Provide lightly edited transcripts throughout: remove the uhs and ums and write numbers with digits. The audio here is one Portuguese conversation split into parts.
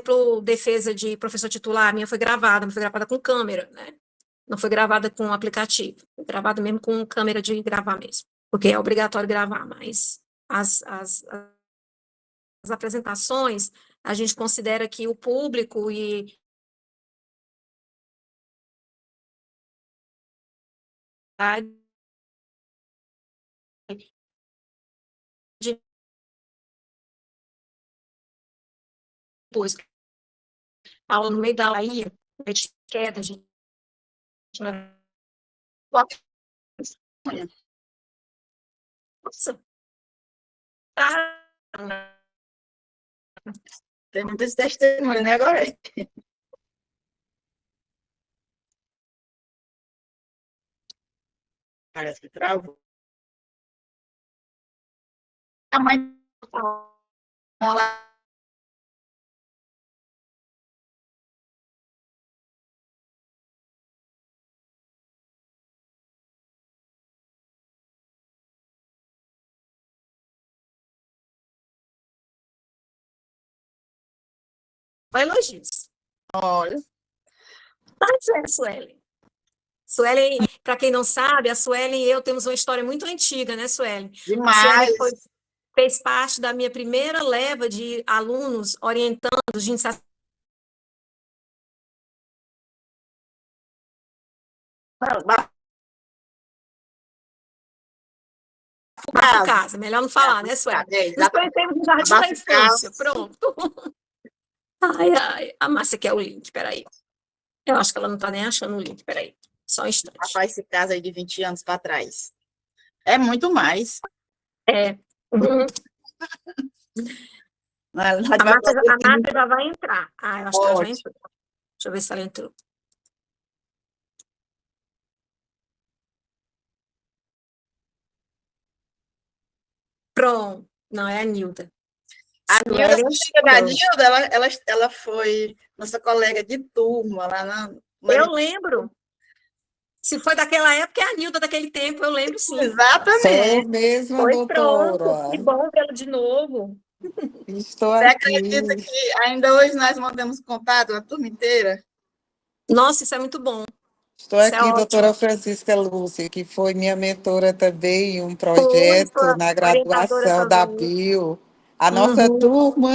exemplo, defesa de professor titular, a minha foi gravada, mas foi gravada com câmera, né? Não foi gravada com aplicativo, foi gravada mesmo com câmera de gravar mesmo, porque é obrigatório gravar, mas as apresentações, a gente considera que o público e depois, aula no meio da Bahia, de queda, gente. Nossa, Tem muitos testemunhos, né, agora? Parece que travou. A mãe ela elogios. olha, Mas é, Suelen. Suelen, para quem não sabe, a Suelen e eu temos uma história muito antiga, né, Suelen? A Suelen demais. fez parte da minha primeira leva de alunos orientandos de iniciação casa, melhor não falar, né, Suelen? Nos conhecemos no jardim da infância, pronto. Ai, a Márcia quer o link, peraí. Eu acho que ela não está nem achando o link, peraí. Só um instante. Rapaz, esse caso aí de 20 anos para trás. É muito mais. É. Uhum. A Márcia já vai entrar. Ah, eu acho que ela já entrou. Deixa eu ver se ela entrou. Pronto. Não, é a Nilda. A Nilda, ela foi nossa colega de turma lá na... Eu lembro. Se foi daquela época, é a Nilda daquele tempo, eu lembro sim. Exatamente. Sou mesmo, Foi doutora. pronto. Que bom vê-lo de novo. Estou Você aqui. acredita que ainda hoje nós mantemos contato, a turma inteira? Nossa, isso é muito bom. Estou Isso aqui, é doutora ótimo. Francisca Lúcia, que foi minha mentora também em um projeto na graduação da Bio. A nossa turma,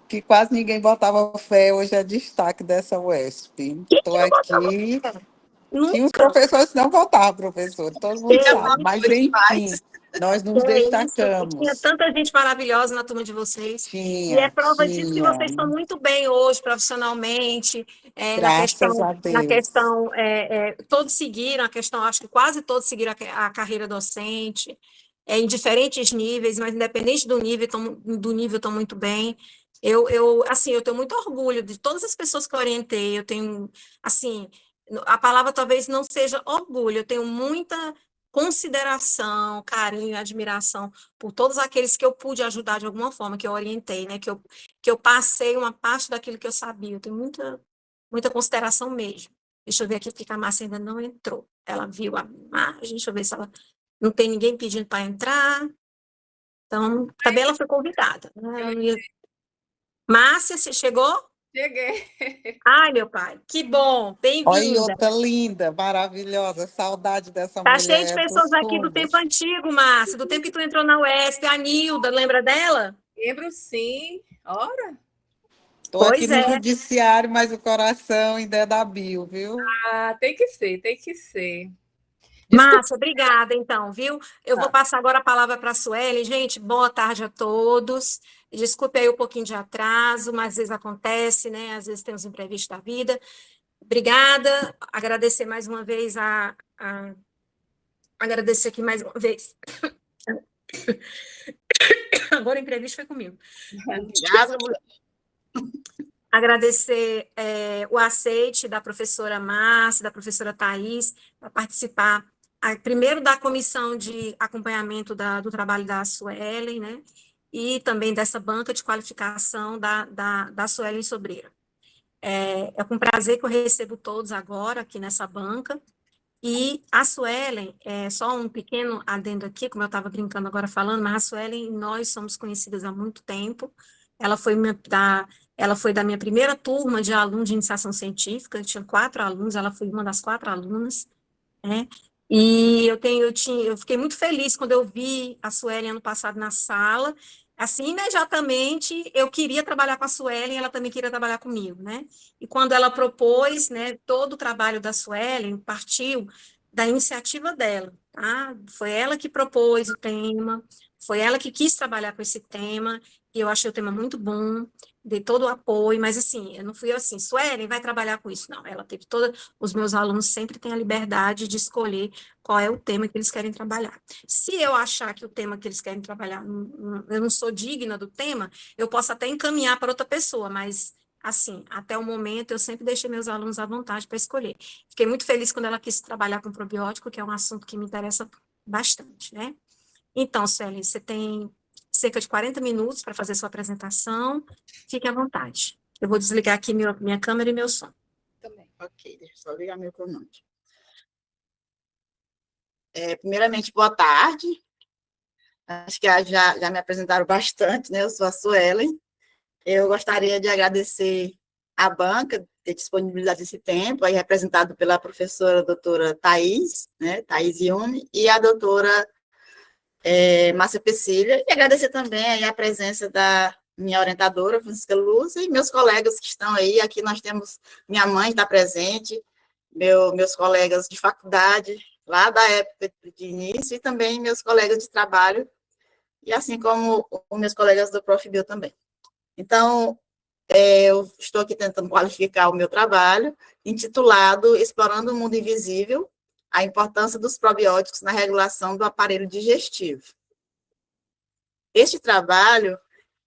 que quase ninguém botava fé, hoje é destaque dessa UESP. Estou aqui. Tinha os professores que não votavam, professor, todo mundo sabe. Mas, enfim, nós nos destacamos. Tinha tanta gente maravilhosa na turma de vocês. Tinha, e é prova disso que vocês estão muito bem hoje, profissionalmente, Graças a Deus. na questão, todos seguiram a questão, acho que quase todos seguiram a carreira docente, em diferentes níveis, mas independente do nível, estão muito bem. Assim, eu tenho muito orgulho de todas as pessoas que eu orientei, eu tenho, assim, a palavra talvez não seja orgulho, eu tenho muita consideração, carinho, admiração por todos aqueles que eu pude ajudar de alguma forma, que eu orientei, né? Que eu passei uma parte daquilo que eu sabia. Eu tenho muita consideração mesmo. Deixa eu ver aqui porque a Márcia ainda não entrou. Ela viu a imagem, deixa eu ver se ela... Não tem ninguém pedindo para entrar. Então, também ela foi convidada. Né? Márcia, você chegou? Cheguei. Ai, meu pai, que bom, bem-vinda. Olha, outra linda, maravilhosa, saudade dessa mulher. Tá cheio de pessoas aqui do tempo antigo, Márcia, do tempo que tu entrou na UESP, a Nilda, lembra dela? Lembro sim, ora. Estou aqui no judiciário, mas o coração ainda é da Bio, viu? Ah, tem que ser, tem que ser. Márcia, obrigada, então, viu? Eu vou passar agora a palavra para a Sueli. Gente, boa tarde a todos. Desculpe aí um pouquinho de atraso, mas às vezes acontece, né? Às vezes tem os imprevistos da vida. Obrigada. Agradecer mais uma vez agradecer aqui mais uma vez. Agora o imprevisto foi comigo. Agradecer o aceite da professora Márcia, da professora Thais, para participar, primeiro da comissão de acompanhamento do trabalho da Suelen, né? E também dessa banca de qualificação da Suelen Sobreira. É com prazer que eu recebo todos agora aqui nessa banca. E a Suelen, só um pequeno adendo aqui, como eu estava brincando agora falando, mas a Suelen, nós somos conhecidas há muito tempo. Ela foi ela foi da minha primeira turma de alunos de iniciação científica, eu tinha 4 alunos, ela foi uma das 4 alunas, né? E eu fiquei muito feliz quando eu vi a Suelen ano passado na sala. Assim, imediatamente, eu queria trabalhar com a Suelen, ela também queria trabalhar comigo, né? E quando ela propôs, né, todo o trabalho da Suelen partiu da iniciativa dela, tá? Foi ela que propôs o tema, foi ela que quis trabalhar com esse tema, e eu achei o tema muito bom, dei todo o apoio, mas assim, eu não fui assim, Suelen vai trabalhar com isso, não, ela teve toda, os meus alunos sempre têm a liberdade de escolher qual é o tema que eles querem trabalhar. Se eu achar que o tema que eles querem trabalhar, eu não sou digna do tema, eu posso até encaminhar para outra pessoa, mas assim, até o momento eu sempre deixei meus alunos à vontade para escolher. Fiquei muito feliz quando ela quis trabalhar com probiótico, que é um assunto que me interessa bastante, né? Então, Sueli, você tem cerca de 40 minutos para fazer sua apresentação. Fique à vontade. Eu vou desligar aqui minha câmera e meu som. Também. Ok, deixa eu só ligar meu cronômetro. Primeiramente, boa tarde. Acho que já me apresentaram bastante, né? Eu sou a Suelen. Eu gostaria de agradecer à banca ter disponibilizado esse tempo, aí representado pela professora doutora Thais, né? Thais Yumi, e a doutora Márcia Pecília, e agradecer também aí a presença da minha orientadora, Francisca Luz, e meus colegas que estão aí. Aqui nós temos, minha mãe está presente, meus colegas de faculdade, lá da época de início, e também meus colegas de trabalho, e assim como os meus colegas do Profibio também. Então, eu estou aqui tentando qualificar o meu trabalho, intitulado Explorando o Mundo Invisível, a importância dos probióticos na regulação do aparelho digestivo. Este trabalho,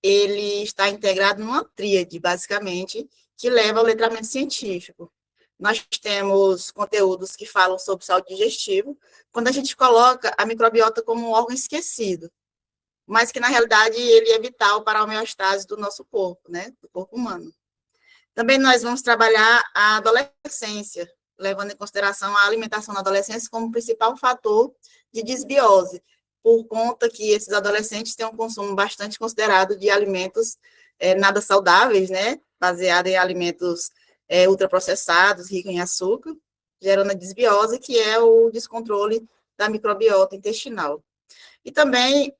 ele está integrado numa tríade, basicamente, que leva ao letramento científico. Nós temos conteúdos que falam sobre saúde digestiva, quando a gente coloca a microbiota como um órgão esquecido, mas que, na realidade, ele é vital para a homeostase do nosso corpo, né, do corpo humano. Também nós vamos trabalhar a adolescência, levando em consideração a alimentação na adolescência como principal fator de desbiose, por conta que esses adolescentes têm um consumo bastante considerado de alimentos nada saudáveis, né, baseado em alimentos ultraprocessados, ricos em açúcar, gerando a desbiose, que é o descontrole da microbiota intestinal. E também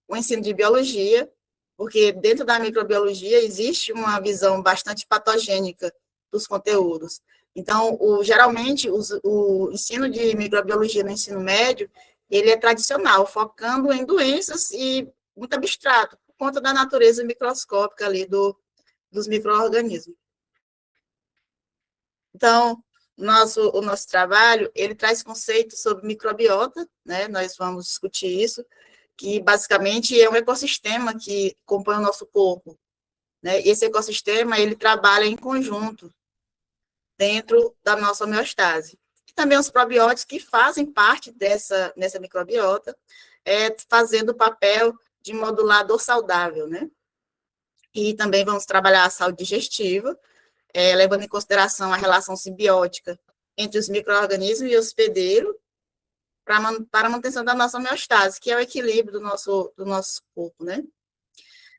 o ensino de biologia, porque dentro da microbiologia existe uma visão bastante patogênica dos conteúdos. Então, geralmente, o ensino de microbiologia no ensino médio, ele é tradicional, focando em doenças e muito abstrato, por conta da natureza microscópica ali dos micro-organismos. Então, o nosso trabalho, ele traz conceitos sobre microbiota, né? Nós vamos discutir isso, que basicamente é um ecossistema que compõe o nosso corpo, né? E esse ecossistema, ele trabalha em conjunto dentro da nossa homeostase. E também os probióticos que fazem parte dessa microbiota, fazendo o papel de modulador saudável, né? E também vamos trabalhar a saúde digestiva, levando em consideração a relação simbiótica entre os micro-organismos e o hospedeiro, para a manutenção da nossa homeostase, que é o equilíbrio do nosso corpo, né?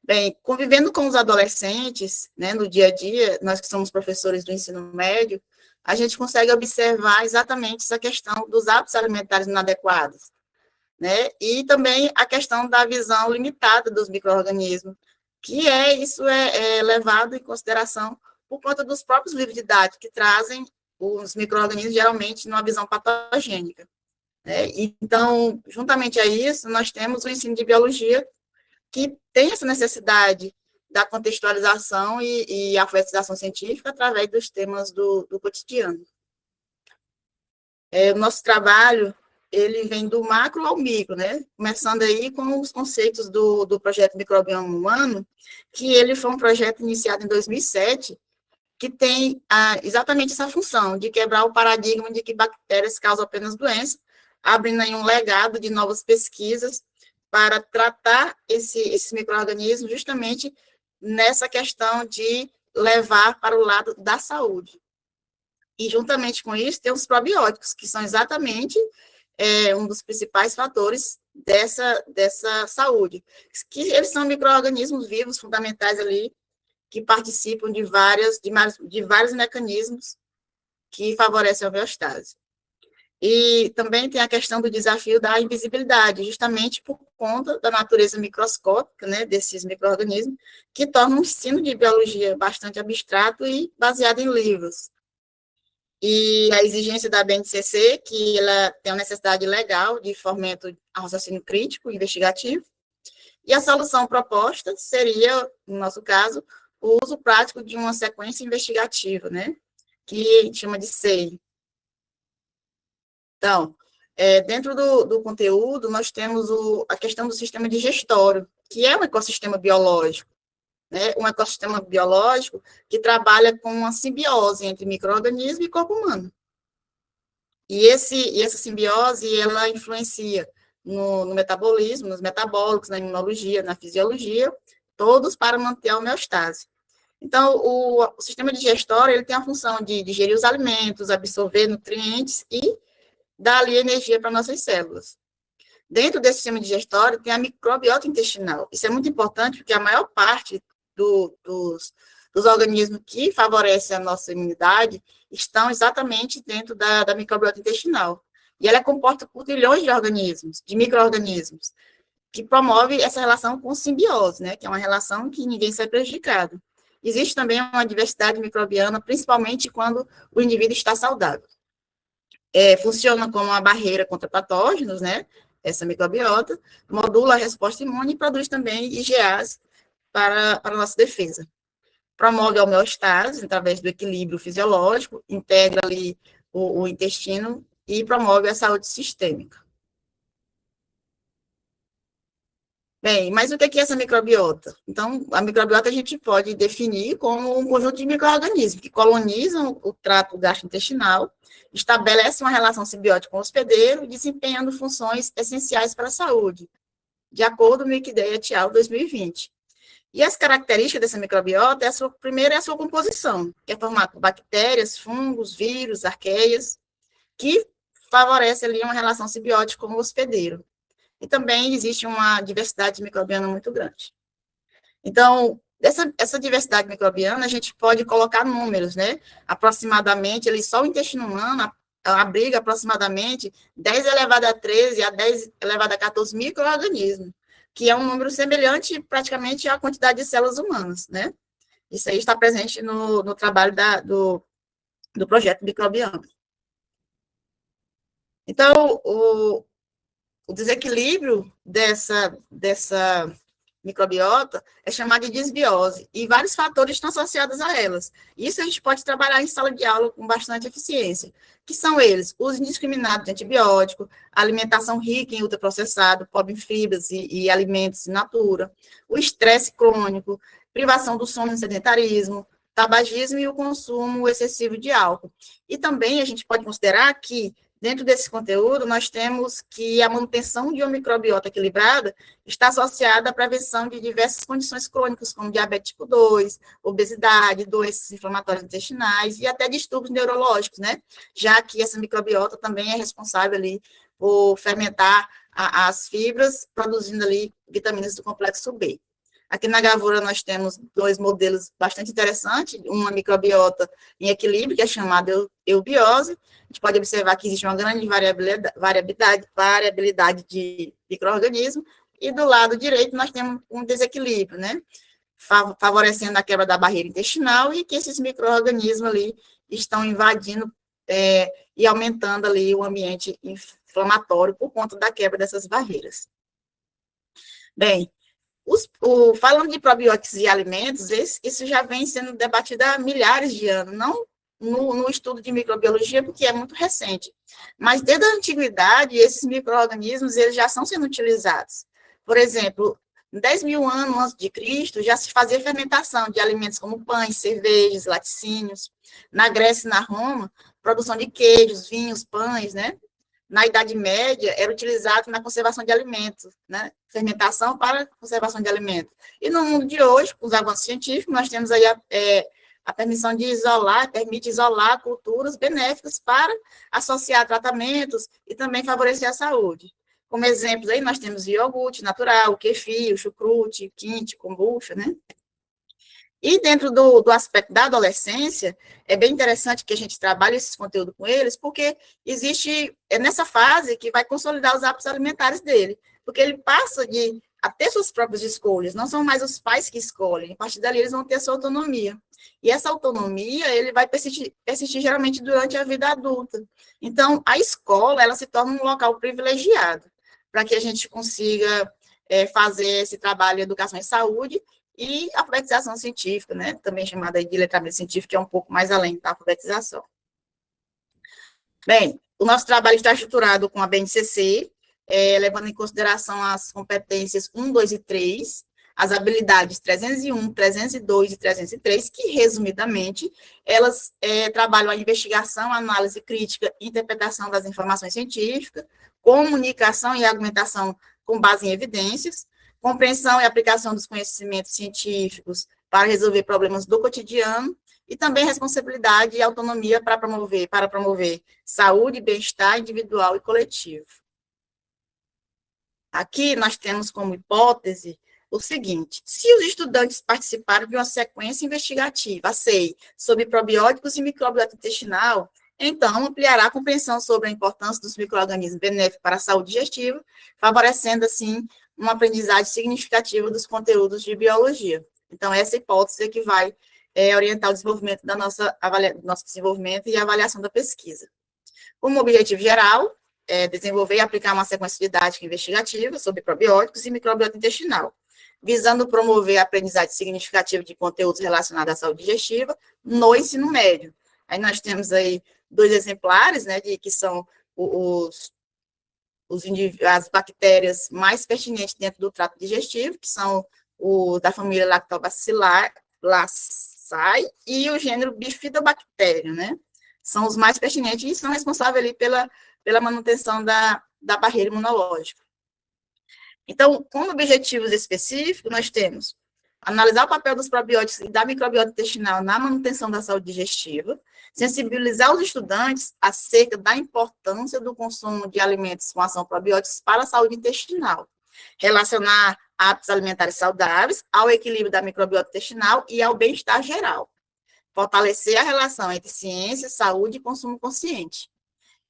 Bem, convivendo com os adolescentes, né, no dia a dia, nós que somos professores do ensino médio, a gente consegue observar exatamente essa questão dos hábitos alimentares inadequados, né? E também a questão da visão limitada dos micro-organismos, que isso é levado em consideração por conta dos próprios livros didáticos, que trazem os micro-organismos, geralmente, numa visão patogênica. Então, juntamente a isso, nós temos o ensino de biologia, que tem essa necessidade da contextualização e alfabetização científica através dos temas do cotidiano. O nosso trabalho, ele vem do macro ao micro, né? Começando aí com os conceitos do projeto Microbioma Humano, que ele foi um projeto iniciado em 2007, que tem exatamente essa função de quebrar o paradigma de que bactérias causam apenas doença, abrindo aí um legado de novas pesquisas para tratar esses micro-organismos justamente nessa questão de levar para o lado da saúde. E, juntamente com isso, tem os probióticos, que são exatamente um dos principais fatores dessa saúde, que eles são micro-organismos vivos, fundamentais ali, que participam de vários mecanismos que favorecem a homeostase. E também tem a questão do desafio da invisibilidade, justamente por conta da natureza microscópica, né, desses micro-organismos, que torna o ensino de biologia bastante abstrato e baseado em livros. E a exigência da BNCC, que ela tem uma necessidade legal de fomento ao raciocínio crítico, investigativo, e a solução proposta seria, no nosso caso, o uso prático de uma sequência investigativa, né, que a gente chama de SEI. Então, dentro do conteúdo, nós temos a questão do sistema digestório, que é um ecossistema biológico, né? Um ecossistema biológico que trabalha com uma simbiose entre micro-organismo e corpo humano. E essa simbiose, ela influencia no metabolismo, nos metabólicos, na imunologia, na fisiologia, todos para manter a homeostase. Então, o sistema digestório, ele tem a função de digerir os alimentos, absorver nutrientes e dar ali energia para nossas células. Dentro desse sistema digestório tem a microbiota intestinal. Isso é muito importante porque a maior parte dos organismos que favorecem a nossa imunidade estão exatamente dentro da microbiota intestinal. E ela é composta por trilhões de organismos, de micro-organismos, que promove essa relação com simbiose, né, que é uma relação que ninguém sai prejudicado. Existe também uma diversidade microbiana, principalmente quando o indivíduo está saudável. Funciona como uma barreira contra patógenos, né? Essa microbiota, modula a resposta imune e produz também IgAs para a nossa defesa. Promove a homeostase através do equilíbrio fisiológico, integra ali o intestino e promove a saúde sistêmica. Bem, mas o que é essa microbiota? Então, a microbiota a gente pode definir como um conjunto de micro-organismos que colonizam o trato gastrointestinal, estabelecem uma relação simbiótica com o hospedeiro, desempenhando funções essenciais para a saúde, de acordo com o Wikideia et al. 2020. E as características dessa microbiota, primeiro é a sua composição, que é formada por bactérias, fungos, vírus, arqueias, que favorece ali uma relação simbiótica com o hospedeiro. E também existe uma diversidade microbiana muito grande. Então, essa diversidade microbiana, a gente pode colocar números, né? Aproximadamente, só o intestino humano abriga aproximadamente 10 elevado a 13 a 10 elevado a 14 micro-organismos, que é um número semelhante praticamente à quantidade de células humanas, né? Isso aí está presente no trabalho do projeto microbiano. Então, o desequilíbrio dessa microbiota é chamado de disbiose, e vários fatores estão associados a elas. Isso a gente pode trabalhar em sala de aula com bastante eficiência, que são eles: uso indiscriminado de antibiótico, alimentação rica em ultraprocessado, pobre em fibras e alimentos in natura, o estresse crônico, privação do sono e sedentarismo, tabagismo e o consumo excessivo de álcool. E também a gente pode considerar que dentro desse conteúdo, nós temos que a manutenção de uma microbiota equilibrada está associada à prevenção de diversas condições crônicas, como diabetes tipo 2, obesidade, doenças inflamatórias intestinais e até distúrbios neurológicos, né? Já que essa microbiota também é responsável ali por fermentar as fibras, produzindo ali vitaminas do complexo B. Aqui na gravura nós temos dois modelos bastante interessantes, uma microbiota em equilíbrio, que é chamada eubiose. A gente pode observar que existe uma grande variabilidade de micro-organismos, e do lado direito nós temos um desequilíbrio, né? Favorecendo a quebra da barreira intestinal, e que esses micro-organismos ali estão invadindo e aumentando ali o ambiente inflamatório por conta da quebra dessas barreiras. Bem, falando de probióticos e alimentos, isso já vem sendo debatido há milhares de anos, não no estudo de microbiologia, porque é muito recente, mas desde a antiguidade, esses micro-organismos eles já estão sendo utilizados. Por exemplo, 10 mil anos antes de Cristo, já se fazia fermentação de alimentos como pães, cervejas, laticínios. Na Grécia e na Roma, produção de queijos, vinhos, pães, né? Na Idade Média, era utilizado na conservação de alimentos, né? Fermentação para conservação de alimentos. E no mundo de hoje, com os avanços científicos, nós temos aí a permissão de permite isolar culturas benéficas para associar tratamentos e também favorecer a saúde. Como exemplos aí, nós temos o iogurte natural, o kefir, o chucrute, o quinte, kombucha, né? E dentro do aspecto da adolescência, é bem interessante que a gente trabalhe esse conteúdo com eles, porque é nessa fase que vai consolidar os hábitos alimentares dele, porque ele passa a ter suas próprias escolhas, não são mais os pais que escolhem, a partir dali eles vão ter a sua autonomia. E essa autonomia, ele vai persistir geralmente durante a vida adulta. Então, a escola, ela se torna um local privilegiado, para que a gente consiga fazer esse trabalho de educação em saúde, e alfabetização científica, né, também chamada de letramento científico, que é um pouco mais além da alfabetização. Bem, o nosso trabalho está estruturado com a BNCC, levando em consideração as competências 1, 2 e 3, as habilidades 301, 302 e 303, que, resumidamente, elas trabalham a investigação, análise crítica e interpretação das informações científicas, comunicação e argumentação com base em evidências, compreensão e aplicação dos conhecimentos científicos para resolver problemas do cotidiano, e também responsabilidade e autonomia para promover saúde e bem-estar individual e coletivo. Aqui nós temos como hipótese o seguinte: se os estudantes participarem de uma sequência investigativa, a SEI, sobre probióticos e microbiota intestinal, então ampliará a compreensão sobre a importância dos micro-organismos benéficos para a saúde digestiva, favorecendo, assim, uma aprendizagem significativa dos conteúdos de biologia. Então, essa hipótese é que vai orientar o desenvolvimento do nosso desenvolvimento e a avaliação da pesquisa. Como objetivo geral, desenvolver e aplicar uma sequência didática investigativa sobre probióticos e microbiota intestinal, visando promover a aprendizagem significativa de conteúdos relacionados à saúde digestiva no ensino médio. Aí nós temos aí 2 exemplares, né, que são as bactérias mais pertinentes dentro do trato digestivo, que são o da família Lactobacilli e o gênero Bifidobacterium, né? São os mais pertinentes e são responsáveis ali pela manutenção da barreira imunológica. Então, como objetivos específicos, nós temos analisar o papel dos probióticos e da microbiota intestinal na manutenção da saúde digestiva, sensibilizar os estudantes acerca da importância do consumo de alimentos com ação probióticos para a saúde intestinal, relacionar hábitos alimentares saudáveis ao equilíbrio da microbiota intestinal e ao bem-estar geral, fortalecer a relação entre ciência, saúde e consumo consciente,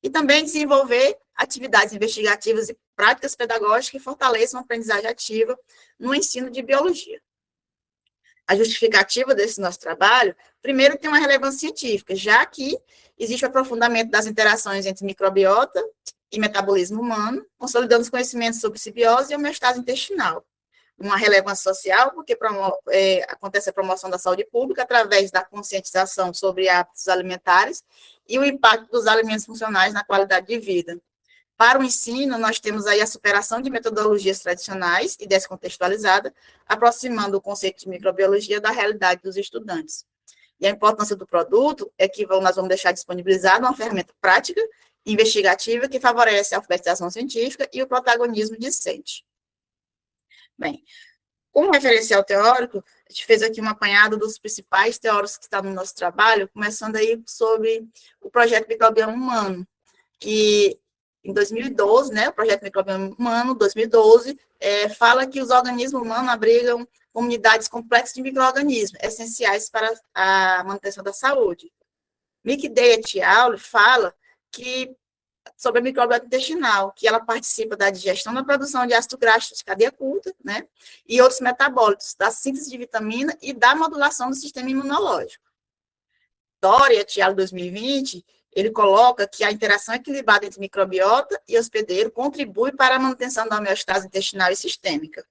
e também desenvolver atividades investigativas e práticas pedagógicas que fortaleçam a aprendizagem ativa no ensino de biologia. A justificativa desse nosso trabalho, primeiro, tem uma relevância científica, já que existe o aprofundamento das interações entre microbiota e metabolismo humano, consolidando os conhecimentos sobre simbiose e homeostase intestinal. Uma relevância social, porque acontece a promoção da saúde pública através da conscientização sobre hábitos alimentares e o impacto dos alimentos funcionais na qualidade de vida. Para o ensino, nós temos aí a superação de metodologias tradicionais e descontextualizada, aproximando o conceito de microbiologia da realidade dos estudantes. E a importância do produto é que nós vamos deixar disponibilizado uma ferramenta prática e investigativa que favorece a alfabetização científica e o protagonismo discente. Bem, como referencial teórico, a gente fez aqui um apanhado dos principais teóricos que estão no nosso trabalho, começando aí sobre o projeto Microbioma Humano, que em 2012, né, o projeto Microbioma Humano, 2012, fala que os organismos humanos abrigam comunidades complexas de micro-organismos, essenciais para a manutenção da saúde. Mick Day et al. Fala sobre a microbiota intestinal, que ela participa da digestão da produção de ácido graxo de cadeia curta, né, e outros metabólitos, da síntese de vitamina e da modulação do sistema imunológico. Doria et al. 2020, ele coloca que a interação equilibrada entre microbiota e hospedeiro contribui para a manutenção da homeostase intestinal e sistêmica.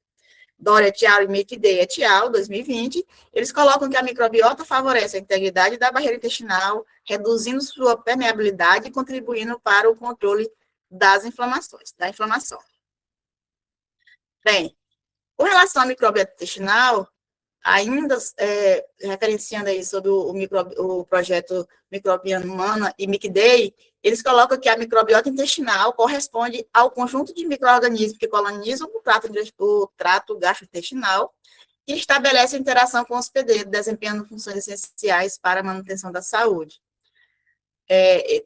Doria et al. E Mick Day et al. 2020, eles colocam que a microbiota favorece a integridade da barreira intestinal, reduzindo sua permeabilidade e contribuindo para o controle da inflamação. Bem, com relação à microbiota intestinal, ainda referenciando aí sobre o projeto Microbioma Humana e Mick Day, eles colocam que a microbiota intestinal corresponde ao conjunto de micro-organismos que colonizam o trato gastrointestinal e estabelece a interação com o hospedeiro, desempenhando funções essenciais para a manutenção da saúde.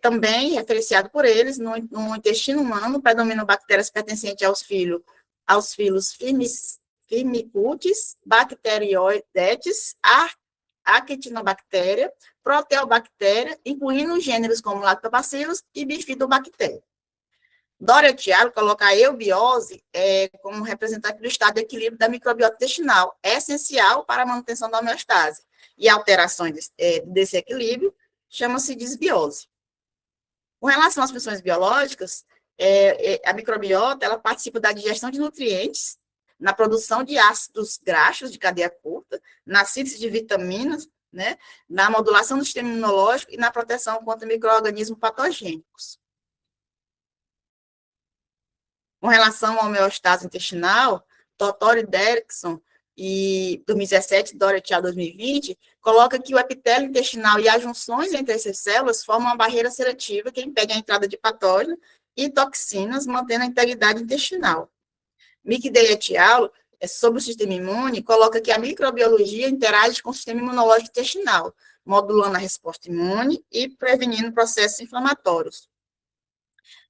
Também, referenciado por eles, no intestino humano, predominam bactérias pertencentes aos filos Firmicutes, Bacteroidetes, Actinobactéria, Proteobactéria, incluindo gêneros como Lactobacillus e Bifidobactéria. Dória Thiago coloca a eubiose como representante do estado de equilíbrio da microbiota intestinal, é essencial para a manutenção da homeostase. E alterações desse equilíbrio chama-se disbiose. Com relação às funções biológicas, a microbiota ela participa da digestão de nutrientes, na produção de ácidos graxos de cadeia curta, na síntese de vitaminas, né, na modulação do sistema imunológico e na proteção contra micro-organismos patogênicos. Com relação à homeostase intestinal, Tottori Derrickson e 2017, Doherty 2020, coloca que o epitélio intestinal e as junções entre essas células formam uma barreira seletiva que impede a entrada de patógenos e toxinas, mantendo a integridade intestinal. Mickday et al., sobre o sistema imune, coloca que a microbiologia interage com o sistema imunológico intestinal, modulando a resposta imune e prevenindo processos inflamatórios.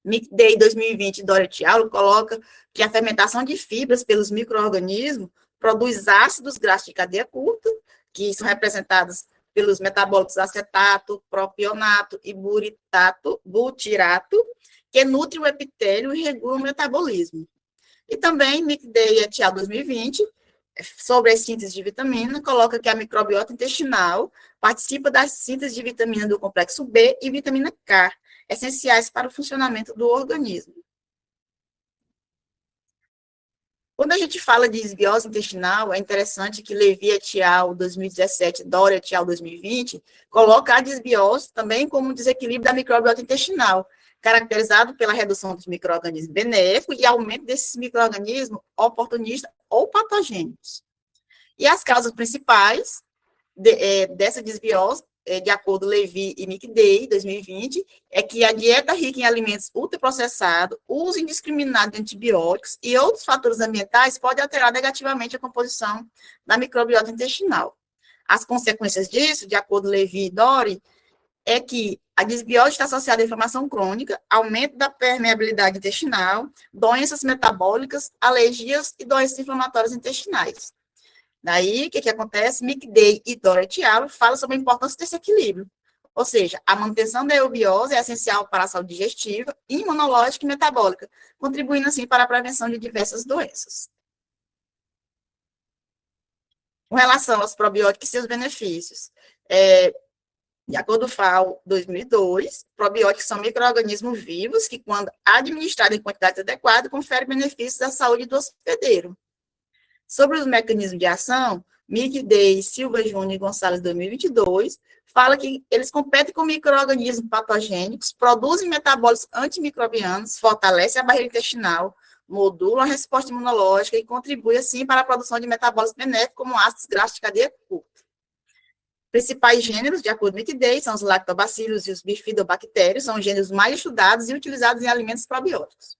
Mickday 2020, Doherty et al. Coloca que a fermentação de fibras pelos micro-organismos produz ácidos graxos de cadeia curta, que são representados pelos metabólitos acetato, propionato e butirato, que nutrem o epitélio e regulam o metabolismo. E também, Mickday et al. 2020, sobre a síntese de vitamina, coloca que a microbiota intestinal participa da síntese de vitamina do complexo B e vitamina K, essenciais para o funcionamento do organismo. Quando a gente fala de disbiose intestinal, é interessante que Levy et al. 2017, Doria et al. 2020, coloca a disbiose também como um desequilíbrio da microbiota intestinal, caracterizado pela redução dos micro-organismos benéficos e aumento desses micro-organismos oportunistas ou patogênicos. E as causas principais dessa disbiose, de acordo com Levy e Mickday, 2020, é que a dieta rica em alimentos ultraprocessados, uso indiscriminado de antibióticos e outros fatores ambientais podem alterar negativamente a composição da microbiota intestinal. As consequências disso, de acordo com Levy e Dory, é que a disbiose está associada à inflamação crônica, aumento da permeabilidade intestinal, doenças metabólicas, alergias e doenças inflamatórias intestinais. Daí, o que acontece? Mickday e Doherty et al. Falam sobre a importância desse equilíbrio. Ou seja, a manutenção da eubiose é essencial para a saúde digestiva, imunológica e metabólica, contribuindo, assim, para a prevenção de diversas doenças. Com relação aos probióticos e seus benefícios, de acordo com o FAO 2002, probióticos são micro-organismos vivos que, quando administrados em quantidade adequada, conferem benefícios à saúde do hospedeiro. Sobre os mecanismos de ação, Mickday, Silva Júnior e Gonçalves, 2022, fala que eles competem com micro-organismos patogênicos, produzem metabólitos antimicrobianos, fortalecem a barreira intestinal, modulam a resposta imunológica e contribuem, assim, para a produção de metabólitos benéficos, como ácidos graxos de cadeia curta. Principais gêneros, de acordo com Mickday, são os lactobacillus e os bifidobactérios, são os gêneros mais estudados e utilizados em alimentos probióticos.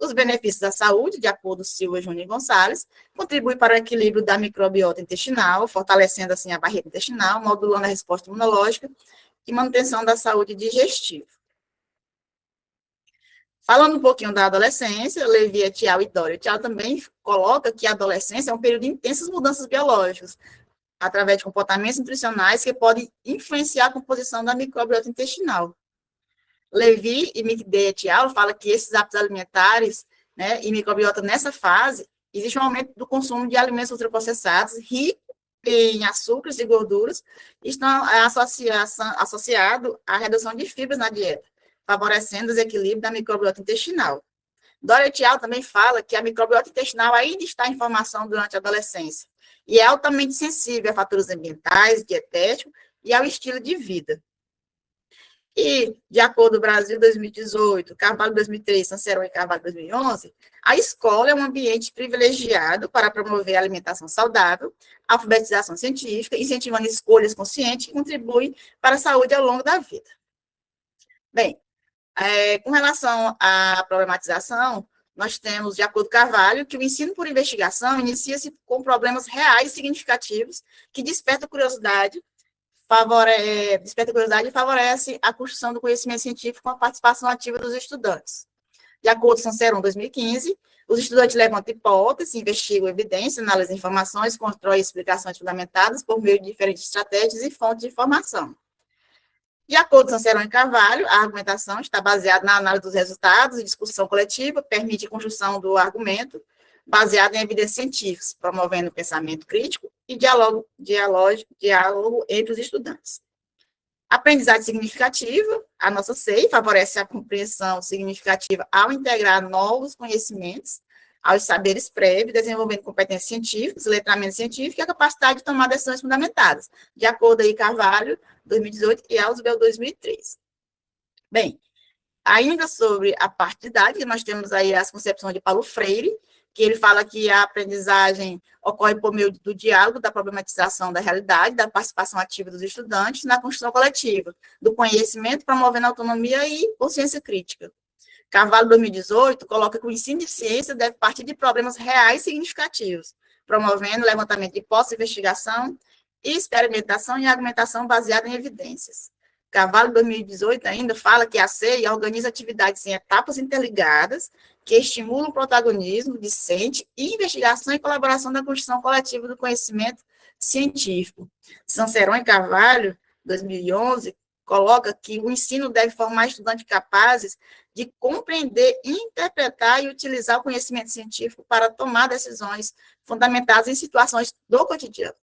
Os benefícios da saúde, de acordo com Silva, Júnior e Gonçalves, contribuem para o equilíbrio da microbiota intestinal, fortalecendo, assim, a barreira intestinal, modulando a resposta imunológica e manutenção da saúde digestiva. Falando um pouquinho da adolescência, Levy et al. E Doria et al. Também coloca que a adolescência é um período de intensas mudanças biológicas, através de comportamentos nutricionais que podem influenciar a composição da microbiota intestinal. Levy e Mickday et al. Falam que esses hábitos alimentares, né, e microbiota nessa fase, existe um aumento do consumo de alimentos ultraprocessados, ricos em açúcares e gorduras, e estão associados à redução de fibras na dieta, favorecendo o desequilíbrio da microbiota intestinal. Doria et al. Também fala que a microbiota intestinal ainda está em formação durante a adolescência, e é altamente sensível a fatores ambientais, dietéticos e ao estilo de vida. E, de acordo com o Brasil 2018, Carvalho 2003, Sancerão e Carvalho 2011, a escola é um ambiente privilegiado para promover a alimentação saudável, a alfabetização científica, incentivando escolhas conscientes que contribuem para a saúde ao longo da vida. Bem, com relação à problematização, nós temos, de acordo com Carvalho, que o ensino por investigação inicia-se com problemas reais e significativos que despertam curiosidade e favorece a construção do conhecimento científico com a participação ativa dos estudantes. De acordo com o Sanceron 2015, os estudantes levantam hipóteses, investigam evidências, analisam informações, constroem explicações fundamentadas por meio de diferentes estratégias e fontes de informação. De acordo com Sanceron e Carvalho, a argumentação está baseada na análise dos resultados e discussão coletiva, permite a construção do argumento baseado em evidências científicas, promovendo o pensamento crítico e diálogo entre os estudantes. Aprendizagem significativa, a nossa SEI favorece a compreensão significativa ao integrar novos conhecimentos aos saberes prévios, desenvolvendo competências científicas, letramento científico e a capacidade de tomar decisões fundamentadas, de acordo aí Carvalho, 2018, e Ausubel, 2003. Bem, ainda sobre a parte didática, nós temos aí as concepções de Paulo Freire, que ele fala que a aprendizagem ocorre por meio do diálogo, da problematização da realidade, da participação ativa dos estudantes na construção coletiva, do conhecimento, promovendo autonomia e consciência crítica. Carvalho, 2018, coloca que o ensino de ciência deve partir de problemas reais e significativos, promovendo o levantamento de hipóteses, investigação, experimentação e argumentação baseada em evidências. Carvalho, 2018, ainda fala que a CEI organiza atividades em etapas interligadas que estimulam o protagonismo, discente e investigação e colaboração da construção coletiva do conhecimento científico. Sanceron e Carvalho, 2011, coloca que o ensino deve formar estudantes capazes de compreender, interpretar e utilizar o conhecimento científico para tomar decisões fundamentadas em situações do cotidiano.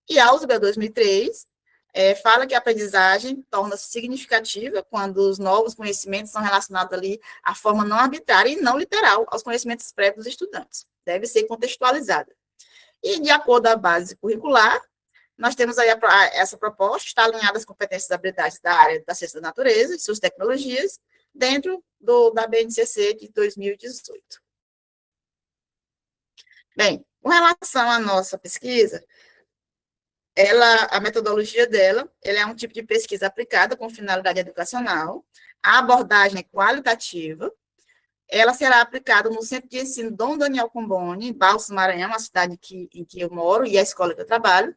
E Ausubel, 2003, fala que a aprendizagem torna-se significativa quando os novos conhecimentos são relacionados ali à forma não arbitrária e não literal aos conhecimentos prévios dos estudantes. Deve ser contextualizada. E, de acordo com a base curricular, nós temos aí essa proposta, está alinhada às competências e habilidades da área da ciência da natureza e suas tecnologias, dentro da BNCC de 2018. Bem, com relação à nossa pesquisa, a metodologia dela, ela é um tipo de pesquisa aplicada com finalidade educacional, a abordagem é qualitativa, ela será aplicada no Centro de Ensino Dom Daniel Comboni, em Balsas, Maranhão, a cidade em que eu moro e a escola que eu trabalho.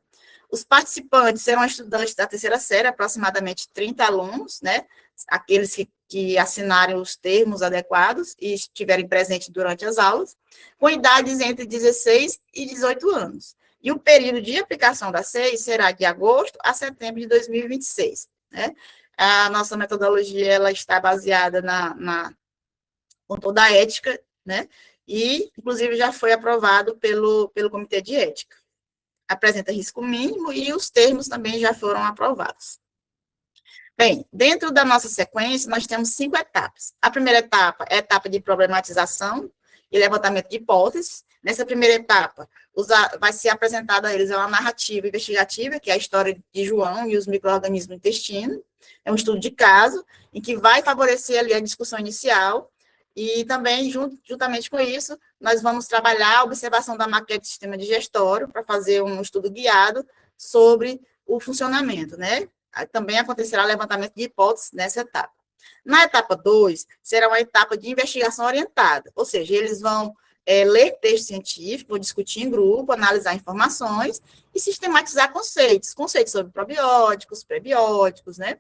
Os participantes serão estudantes da terceira série, aproximadamente 30 alunos, né, aqueles que assinarem os termos adequados e estiverem presentes durante as aulas, com idades entre 16 e 18 anos. E o período de aplicação da CEI será de agosto a setembro de 2026. Né? A nossa metodologia ela está baseada com toda a ética, né? E, inclusive, já foi aprovado pelo Comitê de Ética. Apresenta risco mínimo e os termos também já foram aprovados. Bem, dentro da nossa sequência, nós temos 5 etapas. A primeira etapa é a etapa de problematização e levantamento de hipóteses. Nessa primeira etapa, vai ser apresentada a eles uma narrativa investigativa, que é a história de João e os micro-organismos do intestino. É um estudo de caso, em que vai favorecer ali a discussão inicial, e também, juntamente com isso, nós vamos trabalhar a observação da maquete do sistema digestório, para fazer um estudo guiado sobre o funcionamento, né? Também acontecerá levantamento de hipóteses nessa etapa. Na etapa 2, será uma etapa de investigação orientada, ou seja, eles vão ler texto científico, discutir em grupo, analisar informações e sistematizar conceitos sobre probióticos, prebióticos, né,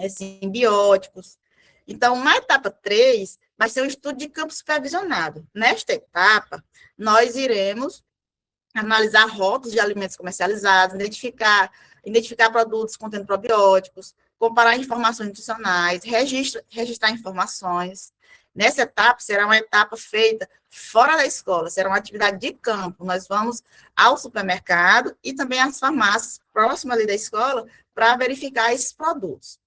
simbióticos. Então, na etapa 3, vai ser um estudo de campo supervisionado. Nesta etapa, nós iremos analisar rótulos de alimentos comercializados, identificar produtos contendo probióticos, comparar informações nutricionais, registrar informações. Nessa etapa, será uma etapa feita fora da escola, será uma atividade de campo. Nós vamos ao supermercado e também às farmácias próximas ali da escola para verificar esses produtos.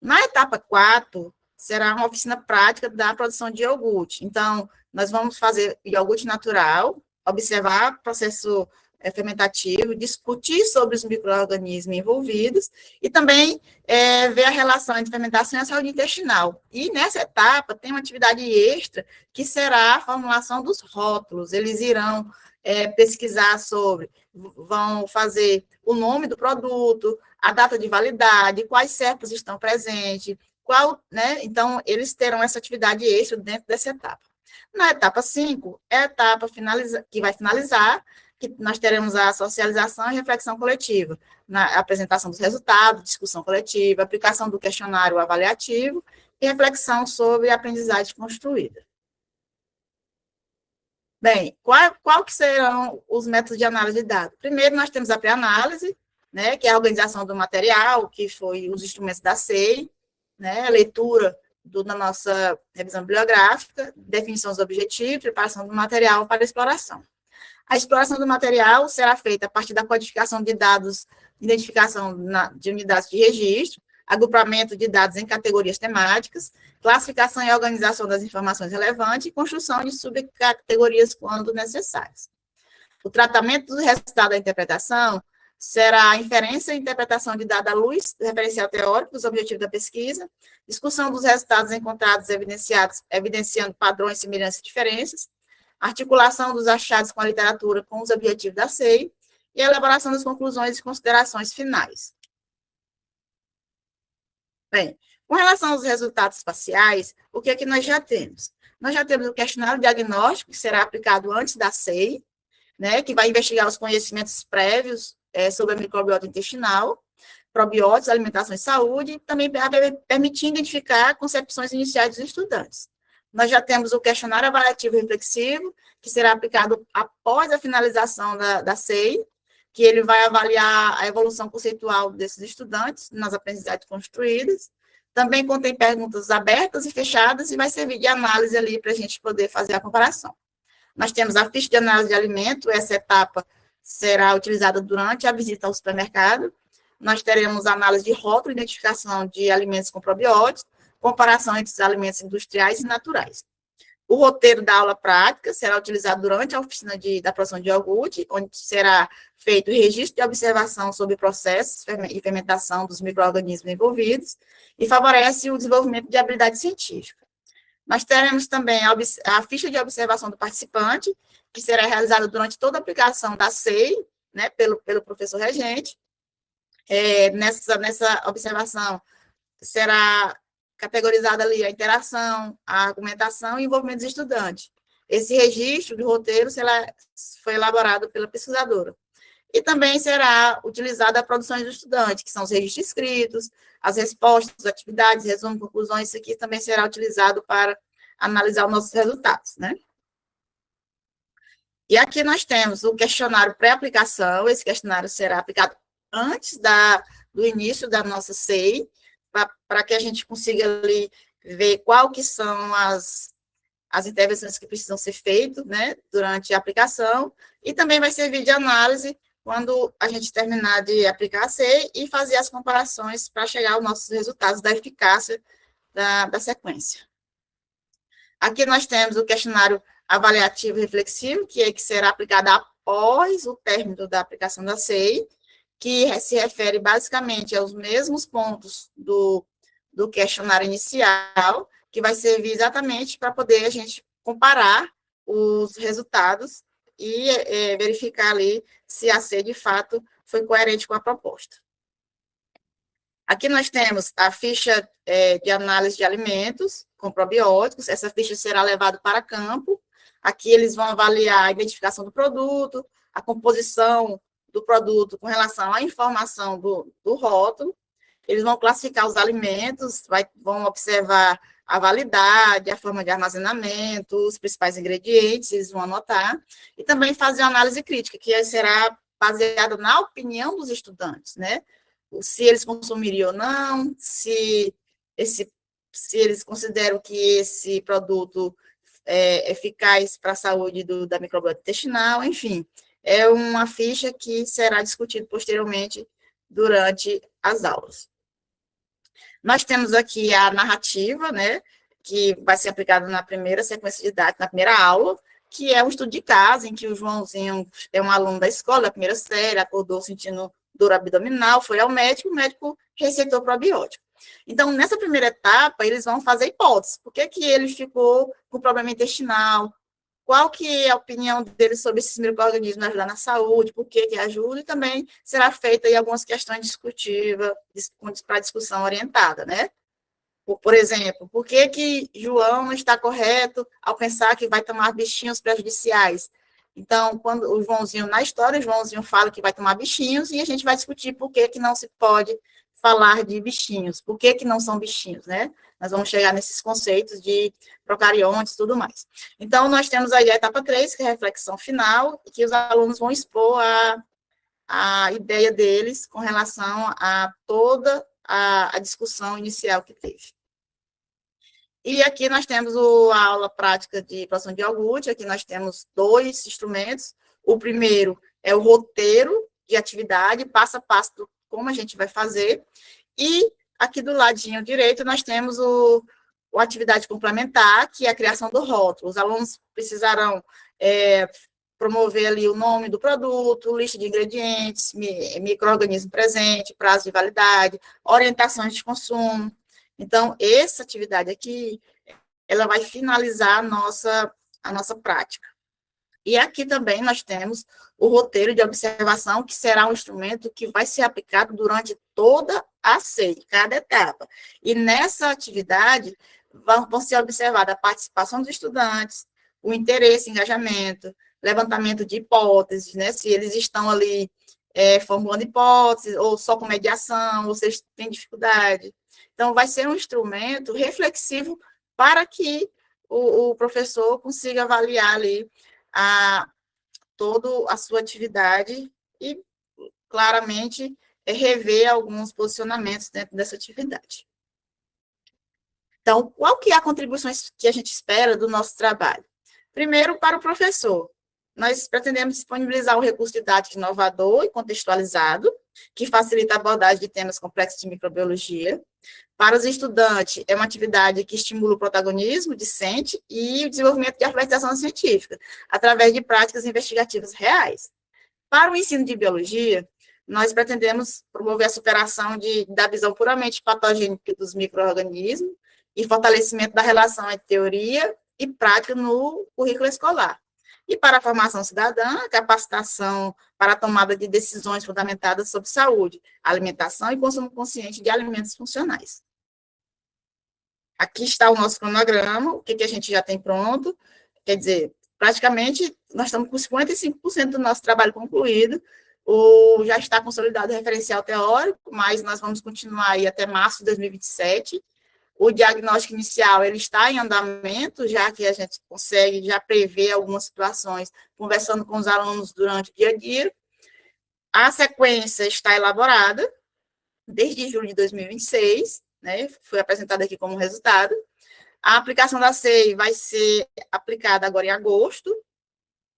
Na etapa 4, será uma oficina prática da produção de iogurte. Então, nós vamos fazer iogurte natural, observar o processo fermentativo, discutir sobre os micro-organismos envolvidos e também ver a relação entre fermentação e a saúde intestinal. E nessa etapa tem uma atividade extra que será a formulação dos rótulos. Eles irão pesquisar vão fazer o nome do produto, a data de validade, quais serpos estão presentes, né? Então, eles terão essa atividade extra dentro dessa etapa. Na etapa 5, é a etapa que vai finalizar, que nós teremos a socialização e reflexão coletiva, na apresentação dos resultados, discussão coletiva, aplicação do questionário avaliativo e reflexão sobre a aprendizagem construída. Bem, qual que serão os métodos de análise de dados? Primeiro, nós temos a pré-análise, né, que é a organização do material, que foi os instrumentos da SEI, né, a leitura da nossa revisão bibliográfica, definição dos objetivos, preparação do material para exploração. A exploração do material será feita a partir da codificação de dados, identificação de unidades de registro, agrupamento de dados em categorias temáticas, classificação e organização das informações relevantes e construção de subcategorias quando necessárias. O tratamento do resultado da interpretação será a inferência e interpretação de dados à luz do referencial teórico dos objetivos da pesquisa, discussão dos resultados encontrados evidenciando padrões, semelhanças e diferenças, articulação dos achados com a literatura com os objetivos da SEI e a elaboração das conclusões e considerações finais. Bem, com relação aos resultados parciais, o que é que nós já temos? Nós já temos o questionário diagnóstico, que será aplicado antes da SEI, né, que vai investigar os conhecimentos prévios sobre a microbiota intestinal, probióticos, alimentação e saúde, e também permitir identificar concepções iniciais dos estudantes. Nós já temos o questionário avaliativo reflexivo, que será aplicado após a finalização da SEI, que ele vai avaliar a evolução conceitual desses estudantes nas aprendizagens construídas. Também contém perguntas abertas e fechadas e vai servir de análise ali para a gente poder fazer a comparação. Nós temos a ficha de análise de alimento, essa etapa será utilizada durante a visita ao supermercado. Nós teremos análise de rótulo, identificação de alimentos com probióticos, comparação entre os alimentos industriais e naturais. O roteiro da aula prática será utilizado durante a oficina da produção de iogurte, onde será feito o registro de observação sobre processos e fermentação dos micro-organismos envolvidos e favorece o desenvolvimento de habilidade científica. Nós teremos também a ficha de observação do participante, que será realizada durante toda a aplicação da SEI, né, pelo professor regente. Nessa observação será categorizada ali a interação, a argumentação e envolvimento dos estudantes. Esse registro do roteiro foi elaborado pela pesquisadora. E também será utilizada a produção dos estudantes, que são os registros escritos, as respostas, as atividades, resumo, conclusões, isso aqui também será utilizado para analisar os nossos resultados, né? E aqui nós temos o questionário pré-aplicação, esse questionário será aplicado antes do início da nossa SEI, para que a gente consiga ali ver qual que são as intervenções que precisam ser feitas, né, durante a aplicação, e também vai servir de análise quando a gente terminar de aplicar a SEI e fazer as comparações para chegar aos nossos resultados da eficácia da sequência. Aqui nós temos o questionário avaliativo reflexivo, que será aplicado após o término da aplicação da SEI, que se refere basicamente aos mesmos pontos do questionário inicial, que vai servir exatamente para poder a gente comparar os resultados e verificar ali se a SEI, de fato, foi coerente com a proposta. Aqui nós temos a ficha de análise de alimentos com probióticos, essa ficha será levada para campo, aqui eles vão avaliar a identificação do produto, a composição do produto com relação à informação do rótulo, eles vão classificar os alimentos, vão observar a validade, a forma de armazenamento, os principais ingredientes, eles vão anotar, e também fazer uma análise crítica, que será baseada na opinião dos estudantes, né? Se eles consumiriam ou não, se eles consideram que esse produto é eficaz para a saúde da microbiota intestinal, enfim. É uma ficha que será discutida posteriormente durante as aulas. Nós temos aqui a narrativa, né, que vai ser aplicada na primeira sequência didática, na primeira aula, que é um estudo de caso, em que o Joãozinho é um aluno da escola, da primeira série, acordou sentindo dor abdominal, foi ao médico, o médico receitou probiótico. Então, nessa primeira etapa, eles vão fazer hipóteses. Por que ele ficou com problema intestinal? Qual que é a opinião dele sobre esses micro-organismos ajudar na saúde, por que ajuda, e também será feita aí algumas questões discutivas para discussão orientada, né? Por exemplo, por que João não está correto ao pensar que vai tomar bichinhos prejudiciais? Então, quando o Joãozinho, na história, o Joãozinho fala que vai tomar bichinhos, e a gente vai discutir por que não se pode falar de bichinhos. Por que não são bichinhos, né? Nós vamos chegar nesses conceitos de procariontes e tudo mais. Então, nós temos aí a etapa 3, que é a reflexão final, e que os alunos vão expor a ideia deles com relação a toda a discussão inicial que teve. E aqui nós temos a aula prática de produção de iogurte. Aqui nós temos 2 instrumentos. O primeiro é o roteiro de atividade, passo a passo do como a gente vai fazer. E aqui do ladinho direito nós temos a atividade complementar, que é a criação do rótulo. Os alunos precisarão promover ali o nome do produto, lista de ingredientes, micro-organismo presente, prazo de validade, orientações de consumo. Então, essa atividade aqui, ela vai finalizar a nossa prática. E aqui também nós temos o roteiro de observação, que será um instrumento que vai ser aplicado durante toda a CEI, cada etapa. E nessa atividade, vão ser observadas a participação dos estudantes, o interesse, engajamento, levantamento de hipóteses, né, se eles estão ali formulando hipóteses, ou só com mediação, ou se eles têm dificuldade. Então, vai ser um instrumento reflexivo para que o professor consiga avaliar ali toda a sua atividade e, claramente, rever alguns posicionamentos dentro dessa atividade. Então, qual que é a contribuição que a gente espera do nosso trabalho? Primeiro, para o professor, nós pretendemos disponibilizar um recurso didático inovador e contextualizado, que facilita a abordagem de temas complexos de microbiologia. Para os estudantes, é uma atividade que estimula o protagonismo discente e o desenvolvimento de alfabetização científica, através de práticas investigativas reais. Para o ensino de biologia, nós pretendemos promover a superação da visão puramente patogênica dos micro-organismos e fortalecimento da relação entre teoria e prática no currículo escolar. E para a formação cidadã, a capacitação para a tomada de decisões fundamentadas sobre saúde, alimentação e consumo consciente de alimentos funcionais. Aqui está o nosso cronograma, o que a gente já tem pronto. Quer dizer, praticamente, nós estamos com 55% do nosso trabalho concluído. Já está consolidado o referencial teórico, mas nós vamos continuar aí até março de 2027. O diagnóstico inicial, ele está em andamento, já que a gente consegue já prever algumas situações, conversando com os alunos durante o dia a dia. A sequência está elaborada, desde julho de 2026, né, foi apresentada aqui como resultado. A aplicação da CEI vai ser aplicada agora em agosto.